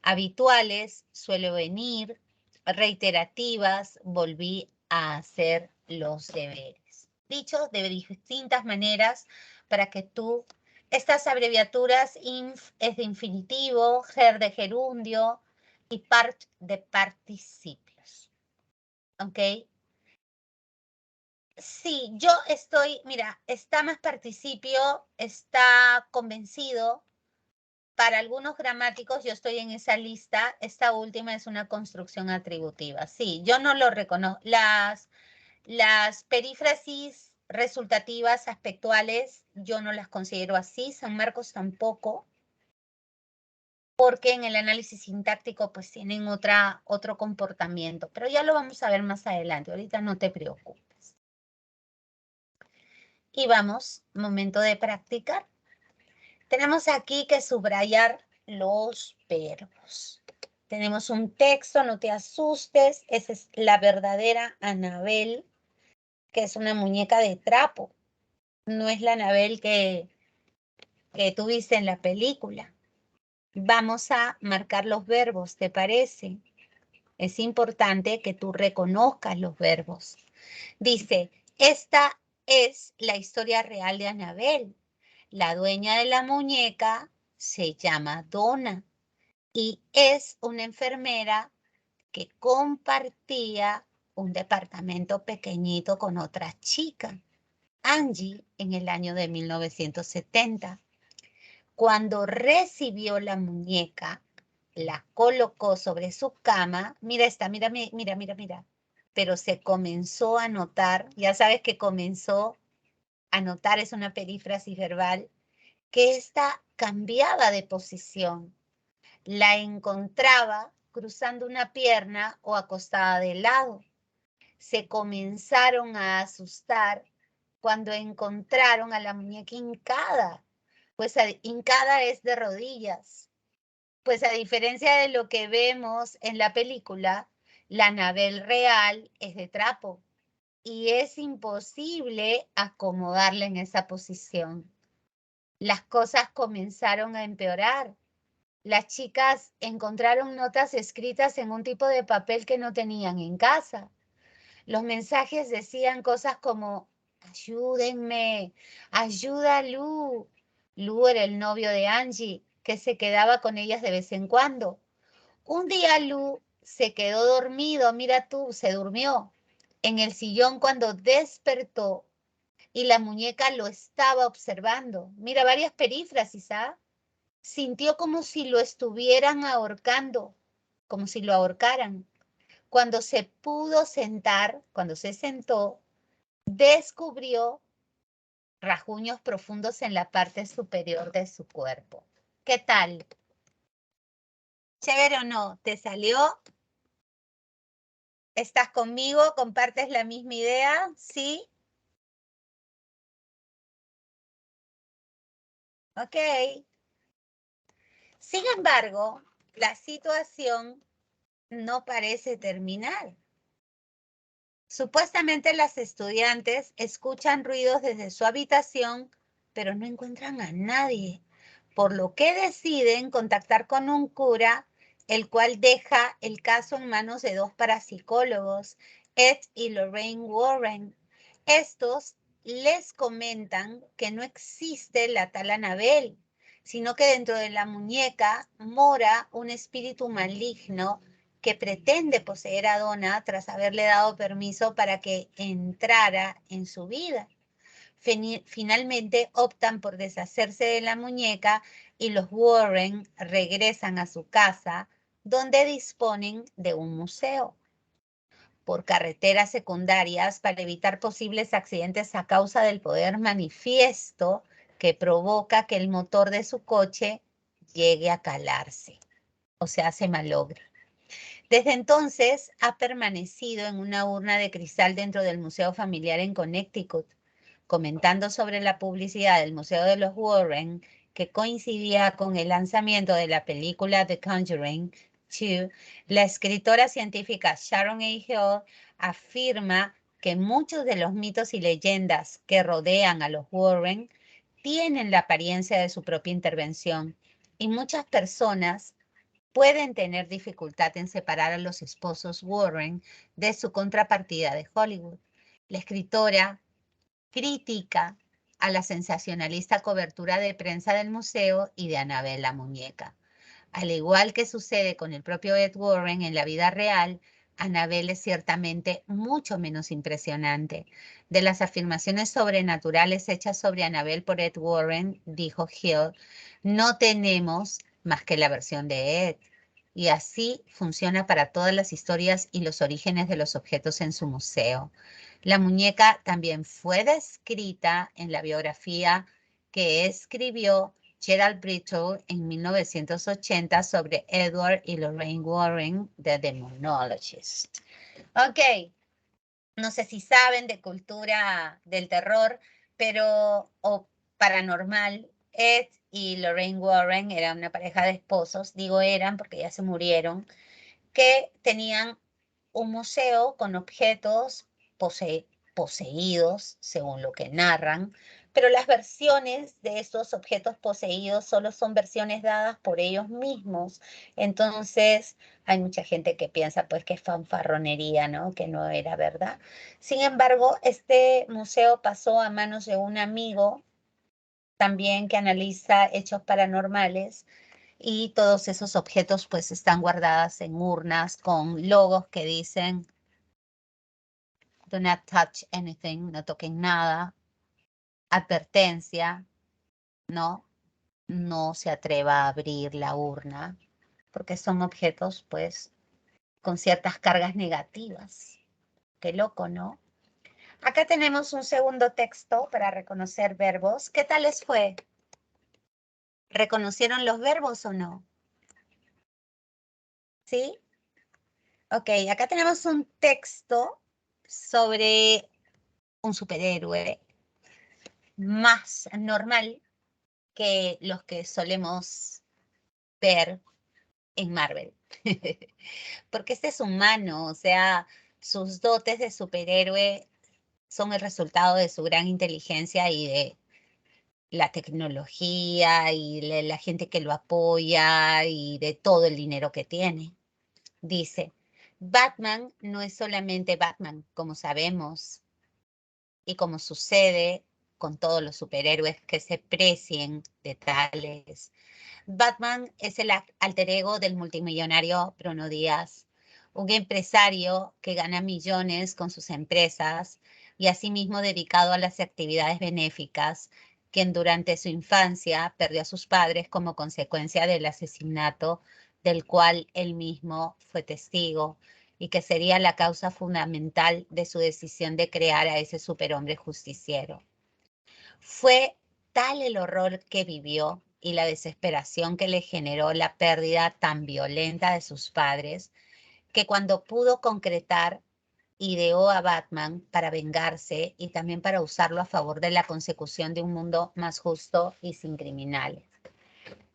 Habituales, suelo venir. Reiterativas, volví a hacer los deberes. Dicho de distintas maneras para que tú, estas abreviaturas, inf es de infinitivo, ger de gerundio y part de participios. ¿Ok? Sí, yo estoy, mira, está más participio, está convencido. Para algunos gramáticos, yo estoy en esa lista. Esta última es una construcción atributiva. Sí, yo no lo reconozco. Las perífrasis resultativas aspectuales, yo no las considero así. San Marcos tampoco, porque en el análisis sintáctico pues tienen otro comportamiento. Pero ya lo vamos a ver más adelante. Ahorita no te preocupes. Y vamos, momento de practicar. Tenemos aquí que subrayar los verbos. Tenemos un texto, no te asustes, esa es la verdadera Anabel, que es una muñeca de trapo. No es la Anabel que tuviste en la película. Vamos a marcar los verbos, ¿te parece? Es importante que tú reconozcas los verbos. Dice, esta es la historia real de Anabel. La dueña de la muñeca se llama Donna y es una enfermera que compartía un departamento pequeñito con otra chica, Angie, en el año de 1970. Cuando recibió la muñeca, la colocó sobre su cama. Mira esta, mira, mira, mira, mira. Pero se comenzó a notar, ya sabes que comenzó a notar, es una perífrasis verbal, que ésta cambiaba de posición. La encontraba cruzando una pierna o acostada de lado. Se comenzaron a asustar cuando encontraron a la muñeca hincada. Pues hincada es de rodillas. Pues a diferencia de lo que vemos en la película, la Anabel real es de trapo y es imposible acomodarla en esa posición. Las cosas comenzaron a empeorar. Las chicas encontraron notas escritas en un tipo de papel que no tenían en casa. Los mensajes decían cosas como, ayúdenme, ayuda a Lu. Lu era el novio de Angie, que se quedaba con ellas de vez en cuando. Un día Lu se quedó dormido, mira tú, se durmió en el sillón cuando despertó y la muñeca lo estaba observando. Mira, varias perífrasis, ¿ah? Sintió como si lo estuvieran ahorcando, como si lo ahorcaran. Cuando se pudo sentar, cuando se sentó, descubrió rasguños profundos en la parte superior de su cuerpo. ¿Qué tal? ¿Chévere o no? ¿Te salió? ¿Estás conmigo? ¿Compartes la misma idea? ¿Sí? Ok. Sin embargo, la situación no parece terminar. Supuestamente las estudiantes escuchan ruidos desde su habitación, pero no encuentran a nadie, por lo que deciden contactar con un cura, el cual deja el caso en manos de dos parapsicólogos, Ed y Lorraine Warren. Estos les comentan que no existe la tal Annabelle, sino que dentro de la muñeca mora un espíritu maligno que pretende poseer a Donna tras haberle dado permiso para que entrara en su vida. Finalmente optan por deshacerse de la muñeca y los Warren regresan a su casa, donde disponen de un museo. Por carreteras secundarias para evitar posibles accidentes a causa del poder manifiesto que provoca que el motor de su coche llegue a calarse, o sea, se malogre. Desde entonces ha permanecido en una urna de cristal dentro del Museo Familiar en Connecticut. Comentando sobre la publicidad del Museo de los Warren, que coincidía con el lanzamiento de la película The Conjuring 2, la escritora científica Sharon A. Hill afirma que muchos de los mitos y leyendas que rodean a los Warren tienen la apariencia de su propia intervención, y muchas personas pueden tener dificultad en separar a los esposos Warren de su contrapartida de Hollywood. La escritora critica a la sensacionalista cobertura de prensa del museo y de Annabelle la muñeca. Al igual que sucede con el propio Ed Warren en la vida real, Annabelle es ciertamente mucho menos impresionante. De las afirmaciones sobrenaturales hechas sobre Annabelle por Ed Warren, dijo Hill, no tenemos más que la versión de Ed. Y así funciona para todas las historias y los orígenes de los objetos en su museo. La muñeca también fue descrita en la biografía que escribió Gerald Brittle en 1980 sobre Edward y Lorraine Warren, The Demonologist. Ok, no sé si saben de cultura del terror, pero o paranormal, Ed y Lorraine Warren eran una pareja de esposos, digo eran porque ya se murieron, que tenían un museo con objetos poseídos, según lo que narran, pero las versiones de estos objetos poseídos solo son versiones dadas por ellos mismos. Entonces, hay mucha gente que piensa pues que es fanfarronería, ¿no? Que no era verdad. Sin embargo, este museo pasó a manos de un amigo también que analiza hechos paranormales, y todos esos objetos pues están guardadas en urnas con logos que dicen do not touch anything, no toquen nada, advertencia, no, no se atreva a abrir la urna, porque son objetos pues con ciertas cargas negativas. Qué loco, ¿no? Acá tenemos un segundo texto para reconocer verbos. ¿Qué tal les fue? ¿Reconocieron los verbos o no? ¿Sí? Ok, acá tenemos un texto sobre un superhéroe más normal que los que solemos ver en Marvel. Porque este es humano, o sea, sus dotes de superhéroe son el resultado de su gran inteligencia y de la tecnología y de la gente que lo apoya y de todo el dinero que tiene. Dice, Batman no es solamente Batman, como sabemos, y como sucede con todos los superhéroes que se precien de tales. Batman es el alter ego del multimillonario Bruno Díaz, un empresario que gana millones con sus empresas y asimismo dedicado a las actividades benéficas, quien durante su infancia perdió a sus padres como consecuencia del asesinato del cual él mismo fue testigo, y que sería la causa fundamental de su decisión de crear a ese superhombre justiciero. Fue tal el horror que vivió y la desesperación que le generó la pérdida tan violenta de sus padres, que cuando pudo concretar, ideó a Batman para vengarse y también para usarlo a favor de la consecución de un mundo más justo y sin criminales.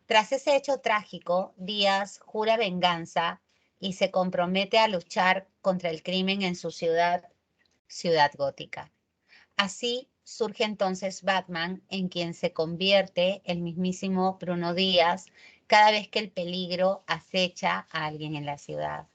Tras ese hecho trágico, Díaz jura venganza y se compromete a luchar contra el crimen en su ciudad gótica. Así surge entonces Batman, en quien se convierte el mismísimo Bruno Díaz cada vez que el peligro acecha a alguien en la ciudad.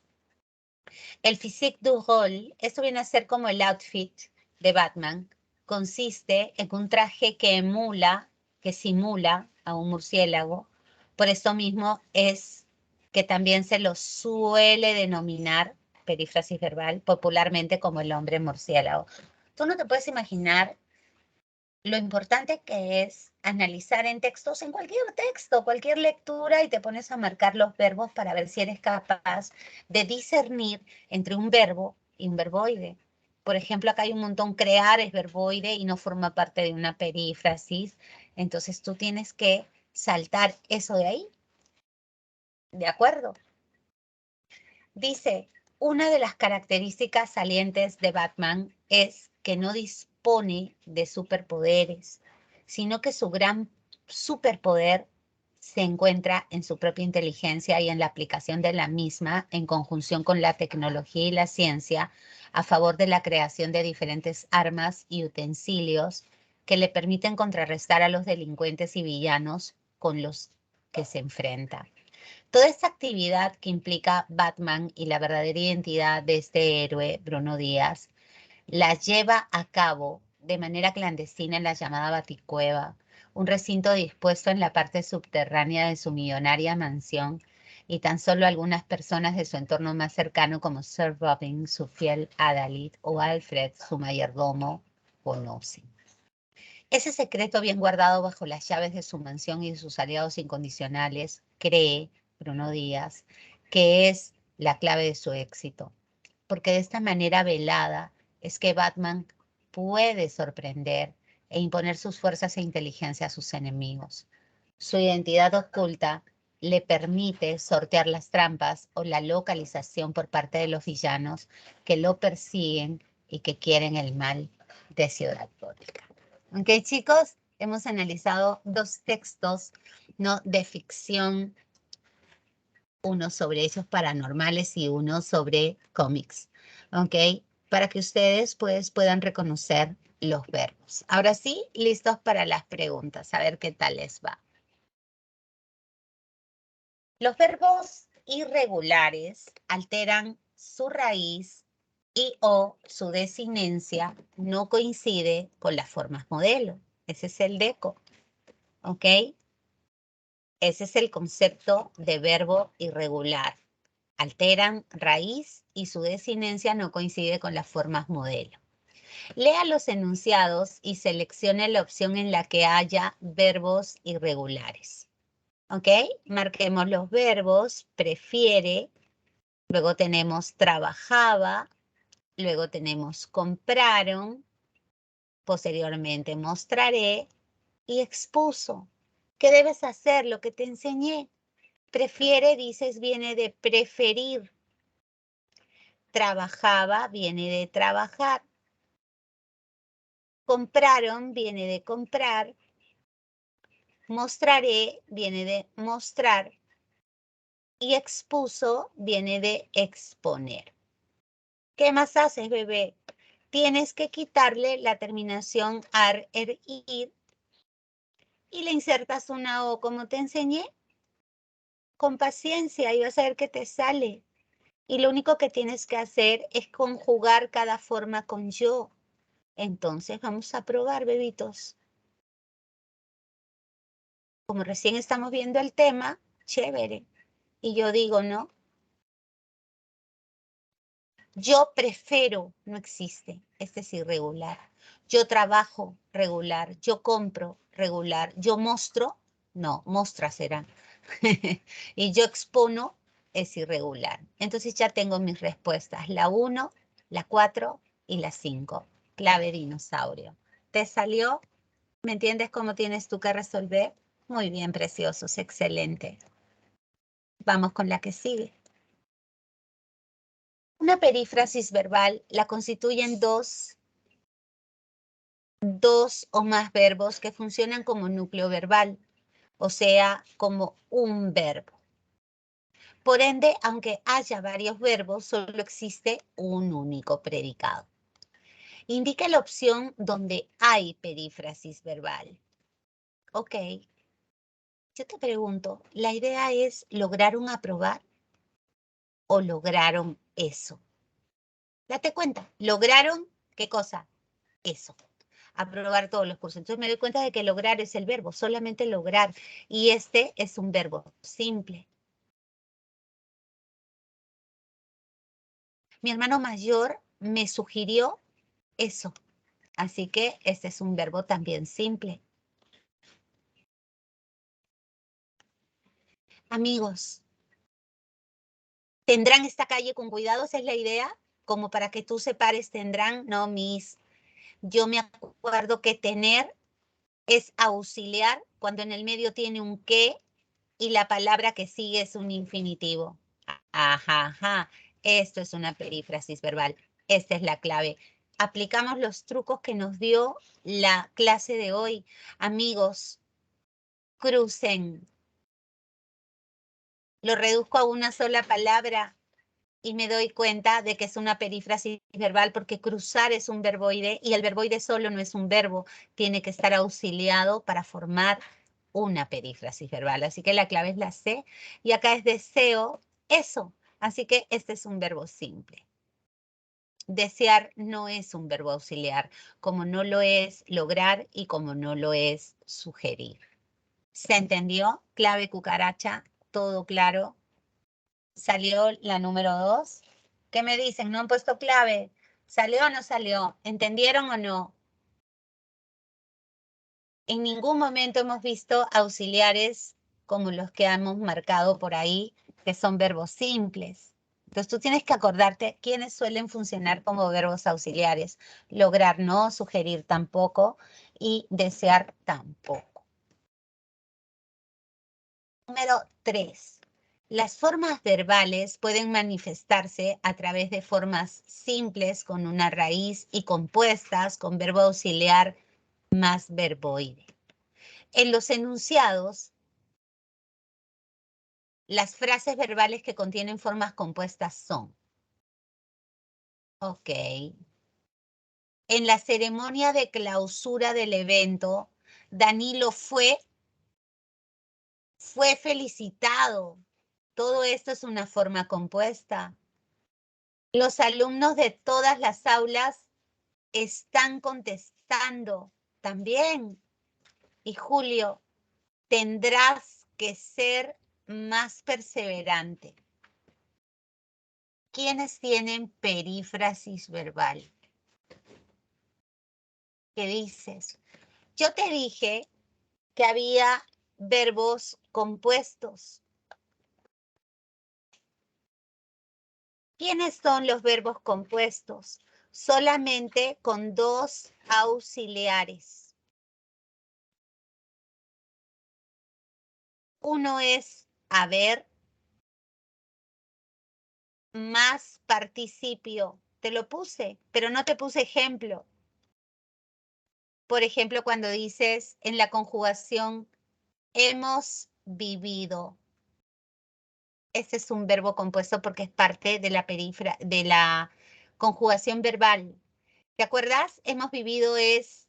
El physique du rôle, esto viene a ser como el outfit de Batman, consiste en un traje que simula a un murciélago. Por esto mismo es que también se lo suele denominar, perífrasis verbal, popularmente como el hombre murciélago. Tú no te puedes imaginar lo importante que es analizar en textos, en cualquier texto, cualquier lectura, y te pones a marcar los verbos para ver si eres capaz de discernir entre un verbo y un verboide. Por ejemplo, acá hay un montón, crear es verboide y no forma parte de una perífrasis. Entonces tú tienes que saltar eso de ahí. ¿De acuerdo? Dice, una de las características salientes de Batman es que no dispone de superpoderes, sino que su gran superpoder se encuentra en su propia inteligencia y en la aplicación de la misma en conjunción con la tecnología y la ciencia a favor de la creación de diferentes armas y utensilios que le permiten contrarrestar a los delincuentes y villanos con los que se enfrenta. Toda esta actividad que implica Batman y la verdadera identidad de este héroe, Bruno Díaz, la lleva a cabo de manera clandestina en la llamada Baticueva, un recinto dispuesto en la parte subterránea de su millonaria mansión, y tan solo algunas personas de su entorno más cercano, como Sir Robin, su fiel Adalid, o Alfred, su mayordomo, conocen. Ese secreto bien guardado bajo las llaves de su mansión y de sus aliados incondicionales, cree Bruno Díaz, que es la clave de su éxito, porque de esta manera velada es que Batman puede sorprender e imponer sus fuerzas e inteligencia a sus enemigos. Su identidad oculta le permite sortear las trampas o la localización por parte de los villanos que lo persiguen y que quieren el mal de Ciudad Gótica. Ok, chicos, hemos analizado dos textos, ¿no?, de ficción, uno sobre hechos paranormales y uno sobre cómics, ¿ok? Para que ustedes pues puedan reconocer los verbos. Ahora sí, listos para las preguntas, a ver qué tal les va. Los verbos irregulares alteran su raíz y o su desinencia no coincide con las formas modelo. Ese es el DECO, ¿ok? Ese es el concepto de verbo irregular. Alteran raíz y su desinencia no coincide con las formas modelo. Lea los enunciados y seleccione la opción en la que haya verbos irregulares. ¿Ok? Marquemos los verbos, prefiere, luego tenemos trabajaba, luego tenemos compraron, posteriormente mostraré y expuso. ¿Qué debes hacer? Lo que te enseñé. Prefiere, dices, viene de preferir. Trabajaba, viene de trabajar. Compraron, viene de comprar. Mostraré, viene de mostrar. Y expuso, viene de exponer. ¿Qué más haces, bebé? Tienes que quitarle la terminación ar, er, ir y le insertas una o como te enseñé. Con paciencia y vas a ver qué te sale. Y lo único que tienes que hacer es conjugar cada forma con yo. Entonces vamos a probar, bebitos. Como recién estamos viendo el tema, chévere. Y yo digo, no. Yo prefiero, no existe. Este es irregular. Yo trabajo, regular. Yo compro, regular. Yo mostro, no, mostra será. Y yo expono, es irregular. Entonces ya tengo mis respuestas. La 1, la 4 y la 5. Clave dinosaurio. ¿Te salió? ¿Me entiendes cómo tienes tú que resolver? Muy bien, preciosos. Excelente. Vamos con la que sigue. Una perífrasis verbal la constituyen dos o más verbos que funcionan como núcleo verbal. o sea, como un verbo. Por ende, aunque haya varios verbos, solo existe un único predicado. Indica la opción donde hay perífrasis verbal. Ok. Yo te pregunto, ¿la idea es lograron aprobar o lograron eso? Date cuenta, lograron, ¿qué cosa? Eso. Aprobar todos los cursos. Entonces me doy cuenta de que lograr es el verbo, solamente lograr. Y este es un verbo simple. Mi hermano mayor me sugirió eso. Así que este es un verbo también simple. Amigos, ¿tendrán esta calle con cuidado? Esa es la idea. Como para que tú separes, tendrán, no, mis. Yo me acuerdo que tener es auxiliar cuando en el medio tiene un que y la palabra que sigue es un infinitivo. Ajá, ajá. Esto es una perífrasis verbal. Esta es la clave. Aplicamos los trucos que nos dio la clase de hoy. Amigos, crucen. Lo reduzco a una sola palabra y me doy cuenta de que es una perífrasis verbal porque cruzar es un verboide y el verboide solo no es un verbo, tiene que estar auxiliado para formar una perífrasis verbal. Así que la clave es la C y acá es deseo, eso. Así que este es un verbo simple. Desear no es un verbo auxiliar, como no lo es lograr y como no lo es sugerir. ¿Se entendió? Clave cucaracha, todo claro. Salió la número 2. ¿Qué me dicen? ¿No han puesto clave? ¿Salió o no salió? ¿Entendieron o no? En ningún momento hemos visto auxiliares como los que hemos marcado por ahí, que son verbos simples. Entonces tú tienes que acordarte quiénes suelen funcionar como verbos auxiliares. Lograr no, sugerir tampoco y desear tampoco. Número 3. Las formas verbales pueden manifestarse a través de formas simples con una raíz y compuestas con verbo auxiliar más verboide. En los enunciados, las frases verbales que contienen formas compuestas son. Ok. En la ceremonia de clausura del evento, Danilo fue felicitado. Todo esto es una forma compuesta. Los alumnos de todas las aulas están contestando también. Y Julio, tendrás que ser más perseverante. ¿Quiénes tienen perífrasis verbal? ¿Qué dices? Yo te dije que había verbos compuestos. ¿Quiénes son los verbos compuestos? Solamente con dos auxiliares. Uno es haber más participio. Te lo puse, pero no te puse ejemplo. Por ejemplo, cuando dices en la conjugación hemos vivido. Este es un verbo compuesto porque es parte de la conjugación verbal. ¿Te acuerdas? Hemos vivido es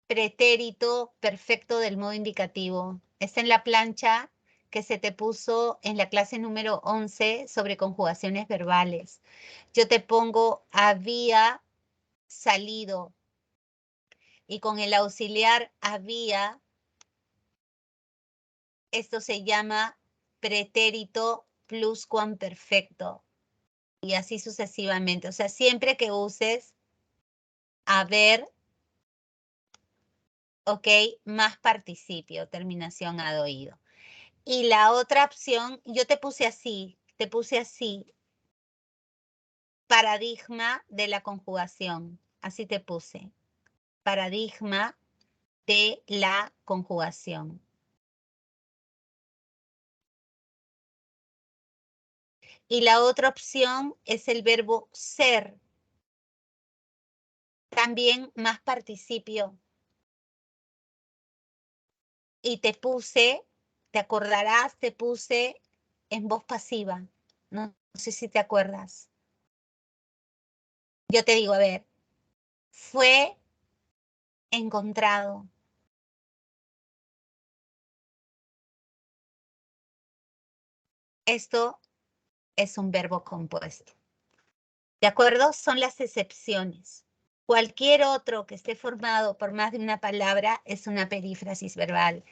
pretérito perfecto del modo indicativo. Es en la plancha que se te puso en la clase número 11 sobre conjugaciones verbales. Yo te pongo había salido y con el auxiliar había, esto se llama pretérito pluscuamperfecto y así sucesivamente. O sea, siempre que uses haber, ok, más participio, terminación ad oído. Y la otra opción, yo te puse así, paradigma de la conjugación, así te puse, paradigma de la conjugación. Y la otra opción es el verbo ser, también más participio. y te puse, te acordarás, te puse en voz pasiva. No sé si te acuerdas. Yo te digo, a ver, fue encontrado. Esto es un verbo compuesto. ¿De acuerdo? Son las excepciones. Cualquier otro que esté formado por más de una palabra es una perífrasis verbal.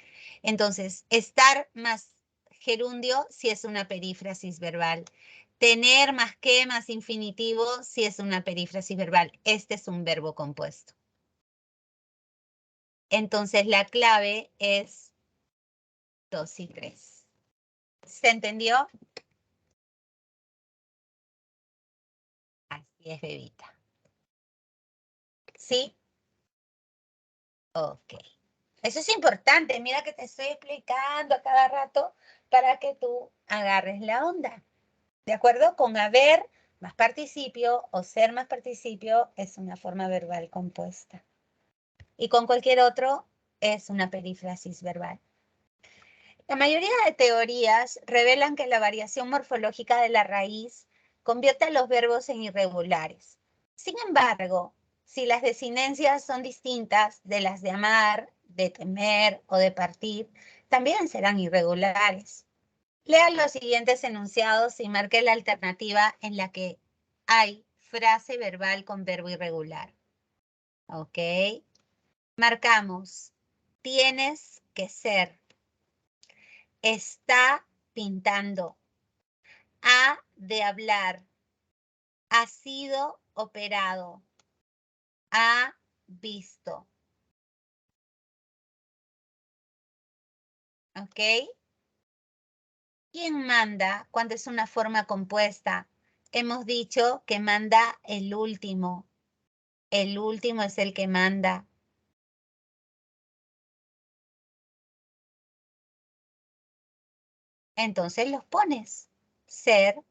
Entonces, estar más gerundio sí es una perífrasis verbal. Tener más que más infinitivo sí es una perífrasis verbal. Este es un verbo compuesto. Entonces, la clave es 2 y 3. ¿Se entendió? Así es, bebita. ¿Sí? Ok. Eso es importante. Mira que te estoy explicando a cada rato para que tú agarres la onda. ¿De acuerdo? Con haber más participio o ser más participio es una forma verbal compuesta. Y con cualquier otro es una perífrasis verbal. La mayoría de teorías revelan que la variación morfológica de la raíz convierte a los verbos en irregulares. Sin embargo, si las desinencias son distintas de las de amar, de temer o de partir, también serán irregulares. Lea los siguientes enunciados y marque la alternativa en la que hay frase verbal con verbo irregular. ¿Ok? Marcamos. Tienes que ser. Está pintando. Ha de hablar. Ha sido operado. Ha visto. ¿Ok? ¿Quién manda cuando es una forma compuesta? Hemos dicho que manda el último. El último es el que manda. Entonces los pones. Ser,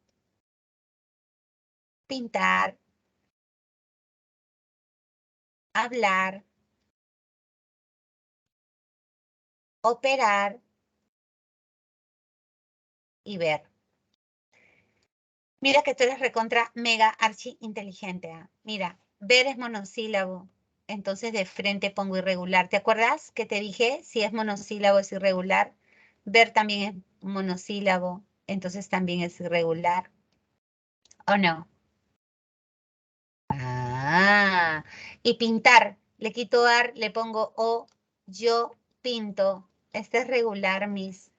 pintar, hablar, operar y ver. Mira que tú eres recontra mega archi inteligente. Mira, ver es monosílabo. Entonces de frente pongo irregular. ¿Te acuerdas que te dije si es monosílabo es irregular? Ver también es monosílabo. Entonces también es irregular. ¿O no? Ah, y pintar. Le quito ar, le pongo o, yo pinto. Este es regular, mis.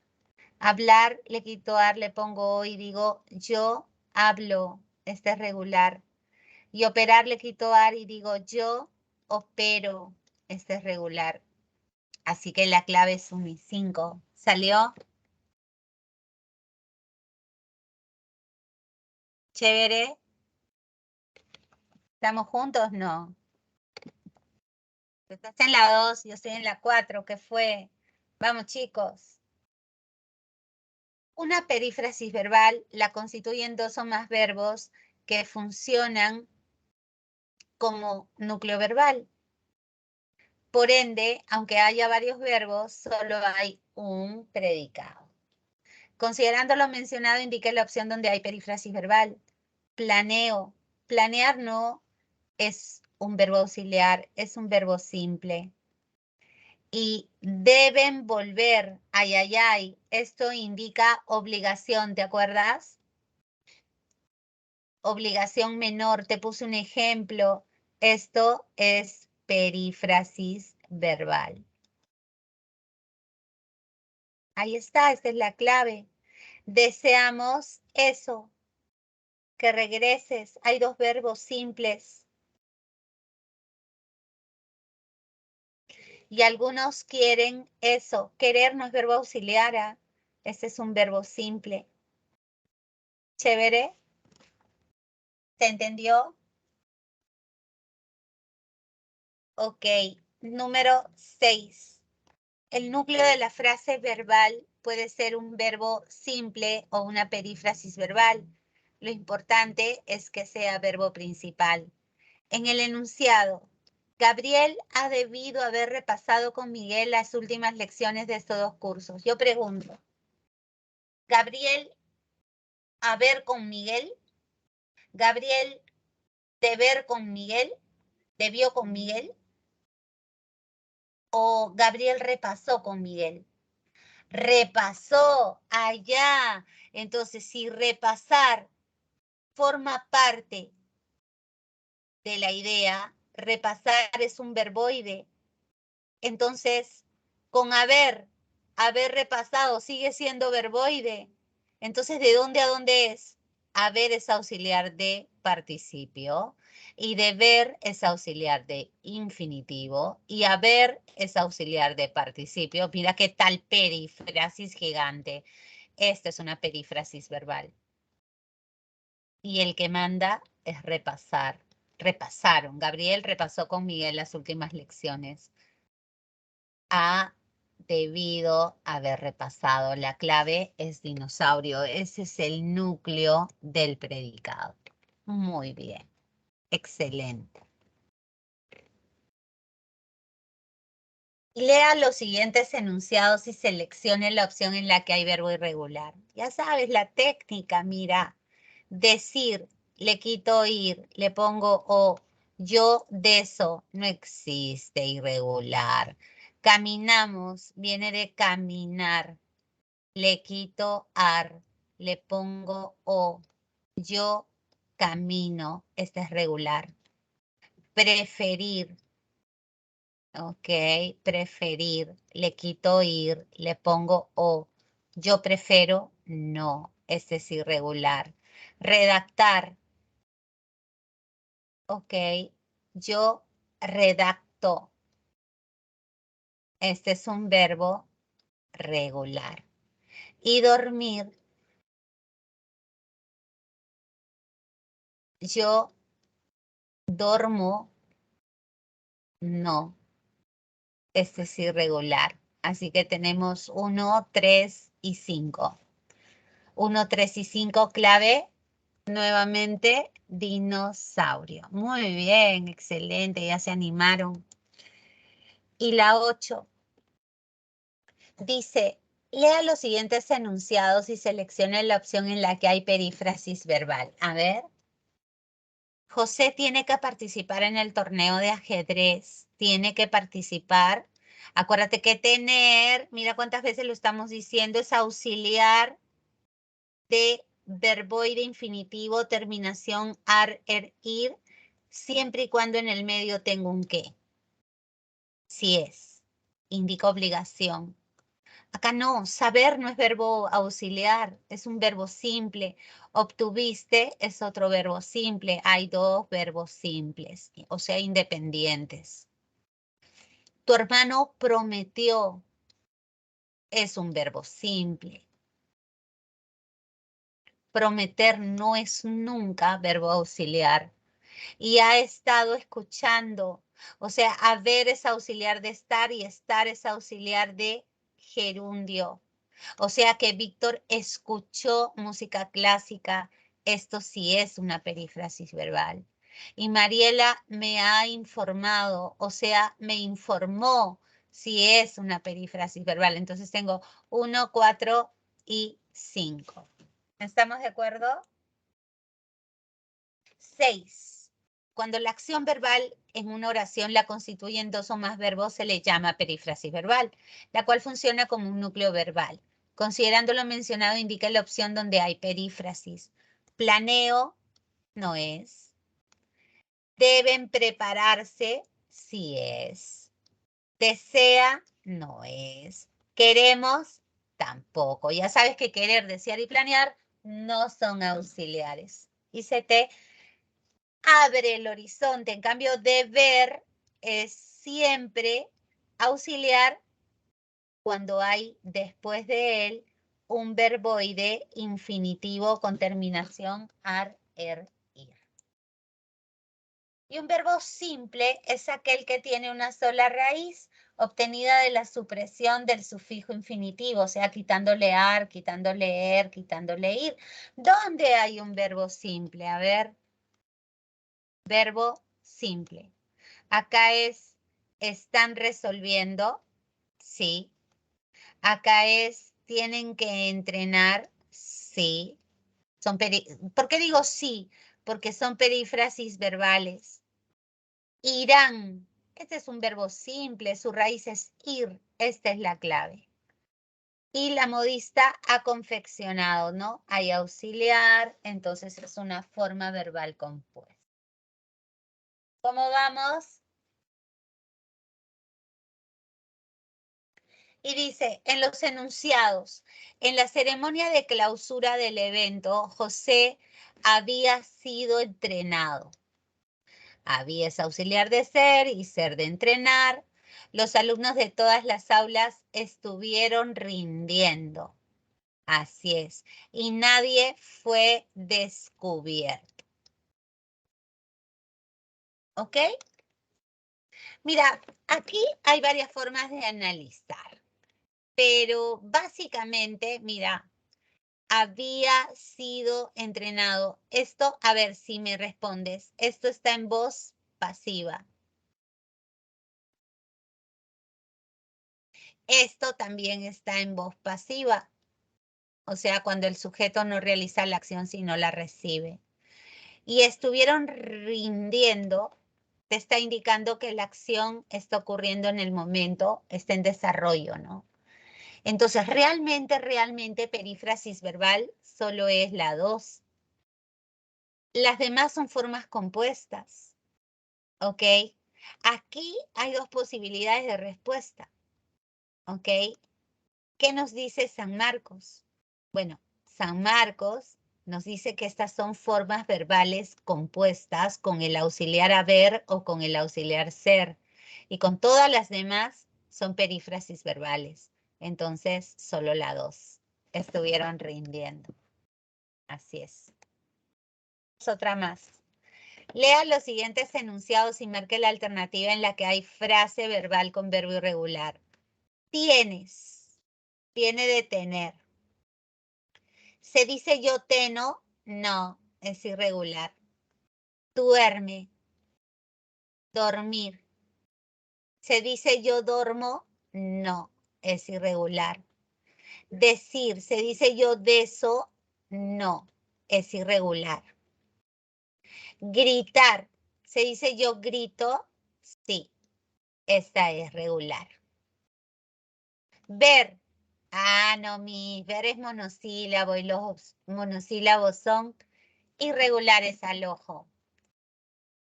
Hablar, le quito ar, le pongo o y digo yo hablo. Este es regular. Y operar, le quito ar y digo yo opero. Este es regular. Así que la clave es 1 y 5. ¿Salió? Chévere. ¿Estamos juntos? No. Tú estás en la 2, yo estoy en la 4. ¿Qué fue? Vamos, chicos. Una perífrasis verbal la constituyen 2 o más verbos que funcionan como núcleo verbal. Por ende, aunque haya varios verbos, solo hay un predicado. Considerando lo mencionado, indique la opción donde hay perífrasis verbal. Planeo. Planear no es un verbo auxiliar, es un verbo simple. Y deben volver. Ay, ay, ay. Esto indica obligación, ¿te acuerdas? Obligación menor. Te puse un ejemplo. Esto es perífrasis verbal. Ahí está, esta es la clave. Deseamos eso, que regreses. Hay 2 verbos simples. Y algunos quieren eso. Querer no es verbo auxiliar. Este es un verbo simple. Chévere. ¿Se entendió? Ok. Número 6. El núcleo de la frase verbal puede ser un verbo simple o una perífrasis verbal. Lo importante es que sea verbo principal. En el enunciado, Gabriel ha debido haber repasado con Miguel las últimas lecciones de estos 2 cursos. Yo pregunto, ¿Gabriel haber con Miguel? ¿Gabriel deber con Miguel? ¿Debió con Miguel? ¿O Gabriel repasó con Miguel? Repasó allá. Entonces, si repasar forma parte de la idea, repasar es un verboide. Entonces, con haber repasado sigue siendo verboide. Entonces, ¿de dónde a dónde es? Haber es auxiliar de participio y deber es auxiliar de infinitivo y haber es auxiliar de participio. Mira qué tal perífrasis gigante. Esta es una perífrasis verbal. Y el que manda es repasar. Repasaron. Gabriel repasó con Miguel las últimas lecciones. Ha debido haber repasado. La clave es dinosaurio. Ese es el núcleo del predicado. Muy bien. Excelente. Lea los siguientes enunciados y seleccione la opción en la que hay verbo irregular. Ya sabes, la técnica, mira. Decir, le quito ir, le pongo o. Yo de eso, no existe irregular. Caminamos, viene de caminar. Le quito ar, le pongo o. Yo camino, este es regular. Preferir, ok, preferir, le quito ir, le pongo o. Yo prefiero, no, este es irregular. Redactar, ok, yo redacto, este es un verbo regular. Y dormir, yo dormo, no, este es irregular. Así que tenemos 1, 3 y 5. 1, 3 y 5, clave, nuevamente, dinosaurio. Muy bien, excelente, ya se animaron. Y la 8 dice, lea los siguientes enunciados y seleccione la opción en la que hay perífrasis verbal. A ver. José tiene que participar en el torneo de ajedrez. Tiene que participar. Acuérdate que tener, mira cuántas veces lo estamos diciendo, es auxiliar de verboide infinitivo, terminación ar, er, ir, siempre y cuando en el medio tengo un qué. Si es, indica obligación. Acá no, saber no es verbo auxiliar, es un verbo simple. Obtuviste es otro verbo simple. Hay 2 verbos simples, o sea, independientes. Tu hermano prometió es un verbo simple. Prometer no es nunca verbo auxiliar. Y ha estado escuchando. O sea, haber es auxiliar de estar y estar es auxiliar de gerundio. O sea que Víctor escuchó música clásica. Esto sí es una perífrasis verbal. Y Mariela me ha informado, o sea, me informó si es una perífrasis verbal. Entonces tengo 1, 4 y 5. ¿Estamos de acuerdo? 6. Cuando la acción verbal en una oración la constituyen 2 o más verbos, se le llama perífrasis verbal, la cual funciona como un núcleo verbal. Considerando lo mencionado, indica la opción donde hay perífrasis. Planeo, no es. Deben prepararse, sí es. Desea, no es. Queremos, tampoco. Ya sabes que querer, desear y planear no son auxiliares. Y se te abre el horizonte. En cambio, deber es siempre auxiliar cuando hay después de él un verboide infinitivo con terminación ar, er, ir. Y un verbo simple es aquel que tiene una sola raíz obtenida de la supresión del sufijo infinitivo, o sea, quitándole ar, quitándole er, quitándole ir. ¿Dónde hay un verbo simple? A ver, verbo simple. Acá es, están resolviendo, sí. Acá es, tienen que entrenar, sí. ¿Por qué digo sí? Porque son perífrasis verbales. Irán, este es un verbo simple, su raíz es ir, esta es la clave. Y la modista ha confeccionado, ¿no? Hay auxiliar, entonces es una forma verbal compuesta. ¿Cómo vamos? Y dice, en los enunciados, en la ceremonia de clausura del evento, José había sido entrenado. Había es auxiliar de ser y ser de entrenar. Los alumnos de todas las aulas estuvieron rindiendo. Así es. Y nadie fue descubierto. ¿Ok? Mira, aquí hay varias formas de analizar, pero básicamente, mira, había sido entrenado. Esto, a ver si me respondes, esto está en voz pasiva. Esto también está en voz pasiva, o sea, cuando el sujeto no realiza la acción sino la recibe. Y estuvieron rindiendo, te está indicando que la acción está ocurriendo en el momento, está en desarrollo, ¿no? Entonces, realmente, perífrasis verbal solo es la 2. Las demás son formas compuestas, ¿ok? Aquí hay dos posibilidades de respuesta, ¿ok? ¿Qué nos dice San Marcos? Bueno, San Marcos nos dice que estas son formas verbales compuestas con el auxiliar haber o con el auxiliar ser. Y con todas las demás son perífrasis verbales. Entonces, solo la 2 estuvieron rindiendo. Así es. Otra más. Lea los siguientes enunciados y marque la alternativa en la que hay frase verbal con verbo irregular. Tienes. Tiene de tener. ¿Se dice yo teno? No, es irregular. Duerme. Dormir. ¿Se dice yo dormo? No, es irregular. Decir. ¿Se dice yo deso? No, es irregular. Gritar. ¿Se dice yo grito? Sí, esta es regular. Ver. Ah, no, ver es monosílabo y los monosílabos son irregulares al ojo,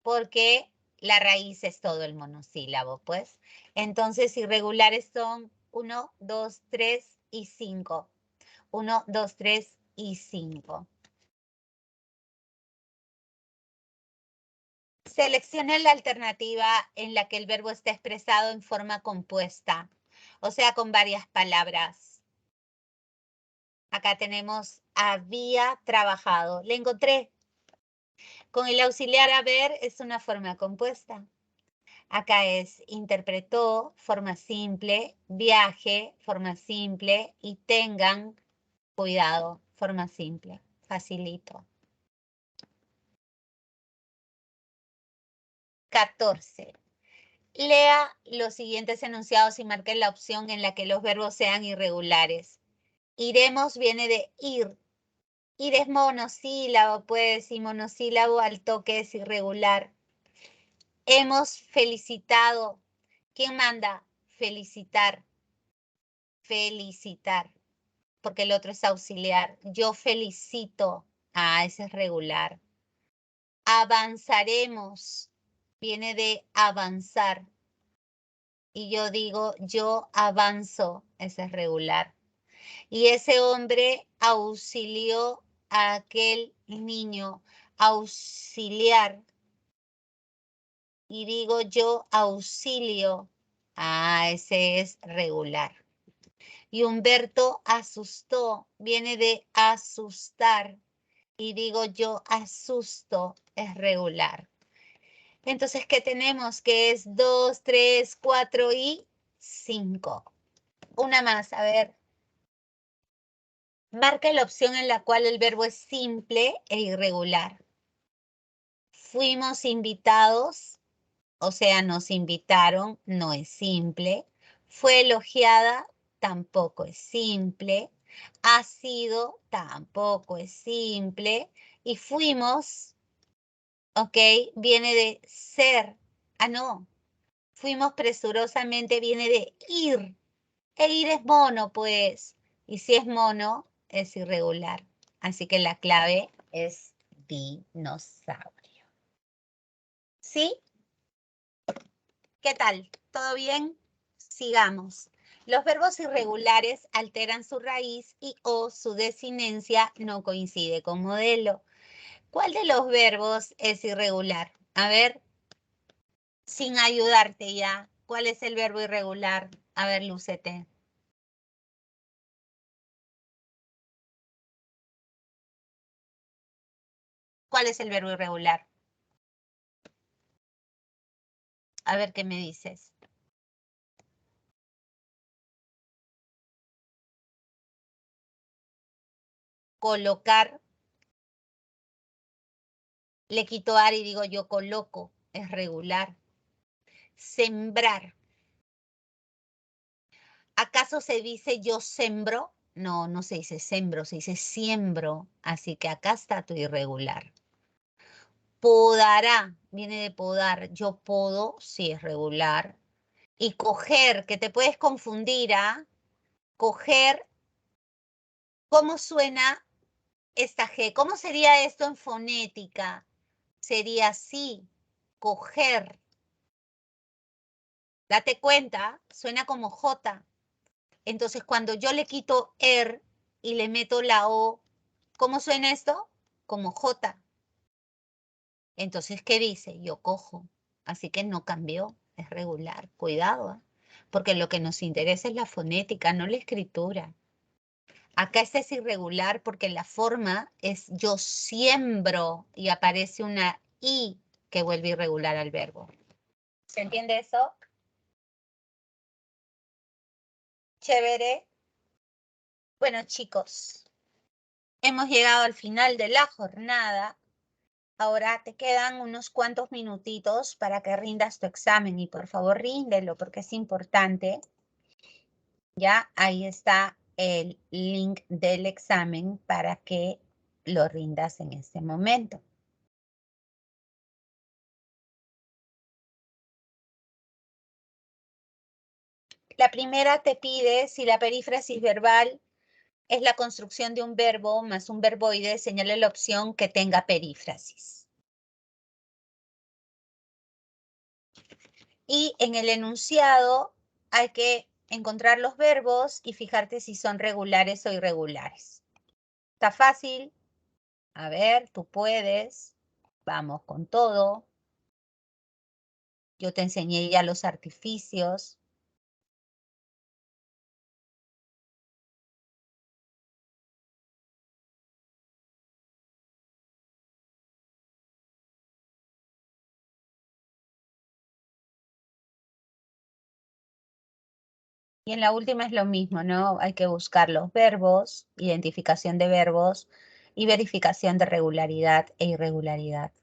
porque la raíz es todo el monosílabo, pues. Entonces, irregulares son 1, 2, 3 y 5. 1, 2, 3 y 5. Seleccione la alternativa en la que el verbo está expresado en forma compuesta, o sea, con varias palabras. Acá tenemos había trabajado. Le encontré. Con el auxiliar haber es una forma compuesta. Acá es interpretó, forma simple, viaje, forma simple y tengan cuidado, forma simple. Facilito. 14. Lea los siguientes enunciados y marque la opción en la que los verbos sean irregulares. Iremos viene de ir. Ir es monosílabo, pues, y monosílabo al toque es irregular. Hemos felicitado. ¿Quién manda? Felicitar. Felicitar. Porque el otro es auxiliar. Yo felicito. Ah, ese es regular. Avanzaremos. Viene de avanzar. Y yo digo, yo avanzo. Ese es regular. Y ese hombre auxilió a aquel niño. Auxiliar. Y digo yo auxilio. Ah, ese es regular. Y Humberto asustó, viene de asustar. Y digo yo asusto, es regular. Entonces, ¿qué tenemos? Que es 2, 3, 4 y 5. Una más, a ver. Marca la opción en la cual el verbo es simple e irregular. Fuimos invitados. o sea, nos invitaron, no es simple. Fue elogiada, tampoco es simple. Ha sido, tampoco es simple. Y fuimos, ok, viene de ser. Ah, no. Fuimos presurosamente, viene de ir. E ir es mono, pues. Y si es mono, es irregular. Así que la clave es dinosaurio. ¿Sí? ¿Qué tal? ¿Todo bien? Sigamos. Los verbos irregulares alteran su raíz y o su desinencia no coincide con modelo. ¿Cuál de los verbos es irregular? A ver, sin ayudarte ya. ¿Cuál es el verbo irregular? A ver, lúcete. ¿Cuál es el verbo irregular? A ver qué me dices. Colocar. Le quito ar y digo yo coloco. Es regular. Sembrar. ¿Acaso se dice yo sembro? No, no se dice sembro, se dice siembro. Así que acá está tu irregular. Podará, viene de podar. Yo podo, sí es regular. Y coger, que te puedes confundir, ¿ah? Coger, ¿cómo suena esta G? ¿Cómo sería esto en fonética? Sería así, coger. Date cuenta, suena como J. Entonces, cuando yo le quito y le meto la O, ¿cómo suena esto? Como J. Entonces, ¿qué dice? Yo cojo. Así que no cambió, es regular. Cuidado, ¿eh? Porque lo que nos interesa es la fonética, no la escritura. Acá este es irregular porque la forma es yo siembro y aparece una I que vuelve irregular al verbo. ¿Se entiende eso? Chévere. Bueno, chicos, hemos llegado al final de la jornada. Ahora te quedan unos cuantos minutitos para que rindas tu examen y por favor ríndelo porque es importante. Ya ahí está el link del examen para que lo rindas en este momento. La primera te pide si la perífrasis verbal es la construcción de un verbo más un verboide, señale la opción que tenga perífrasis. Y en el enunciado hay que encontrar los verbos y fijarte si son regulares o irregulares. ¿Está fácil? A ver, tú puedes. Vamos con todo. Yo te enseñé ya los artificios. Y en la última es lo mismo, ¿no? Hay que buscar los verbos, identificación de verbos y verificación de regularidad e irregularidad.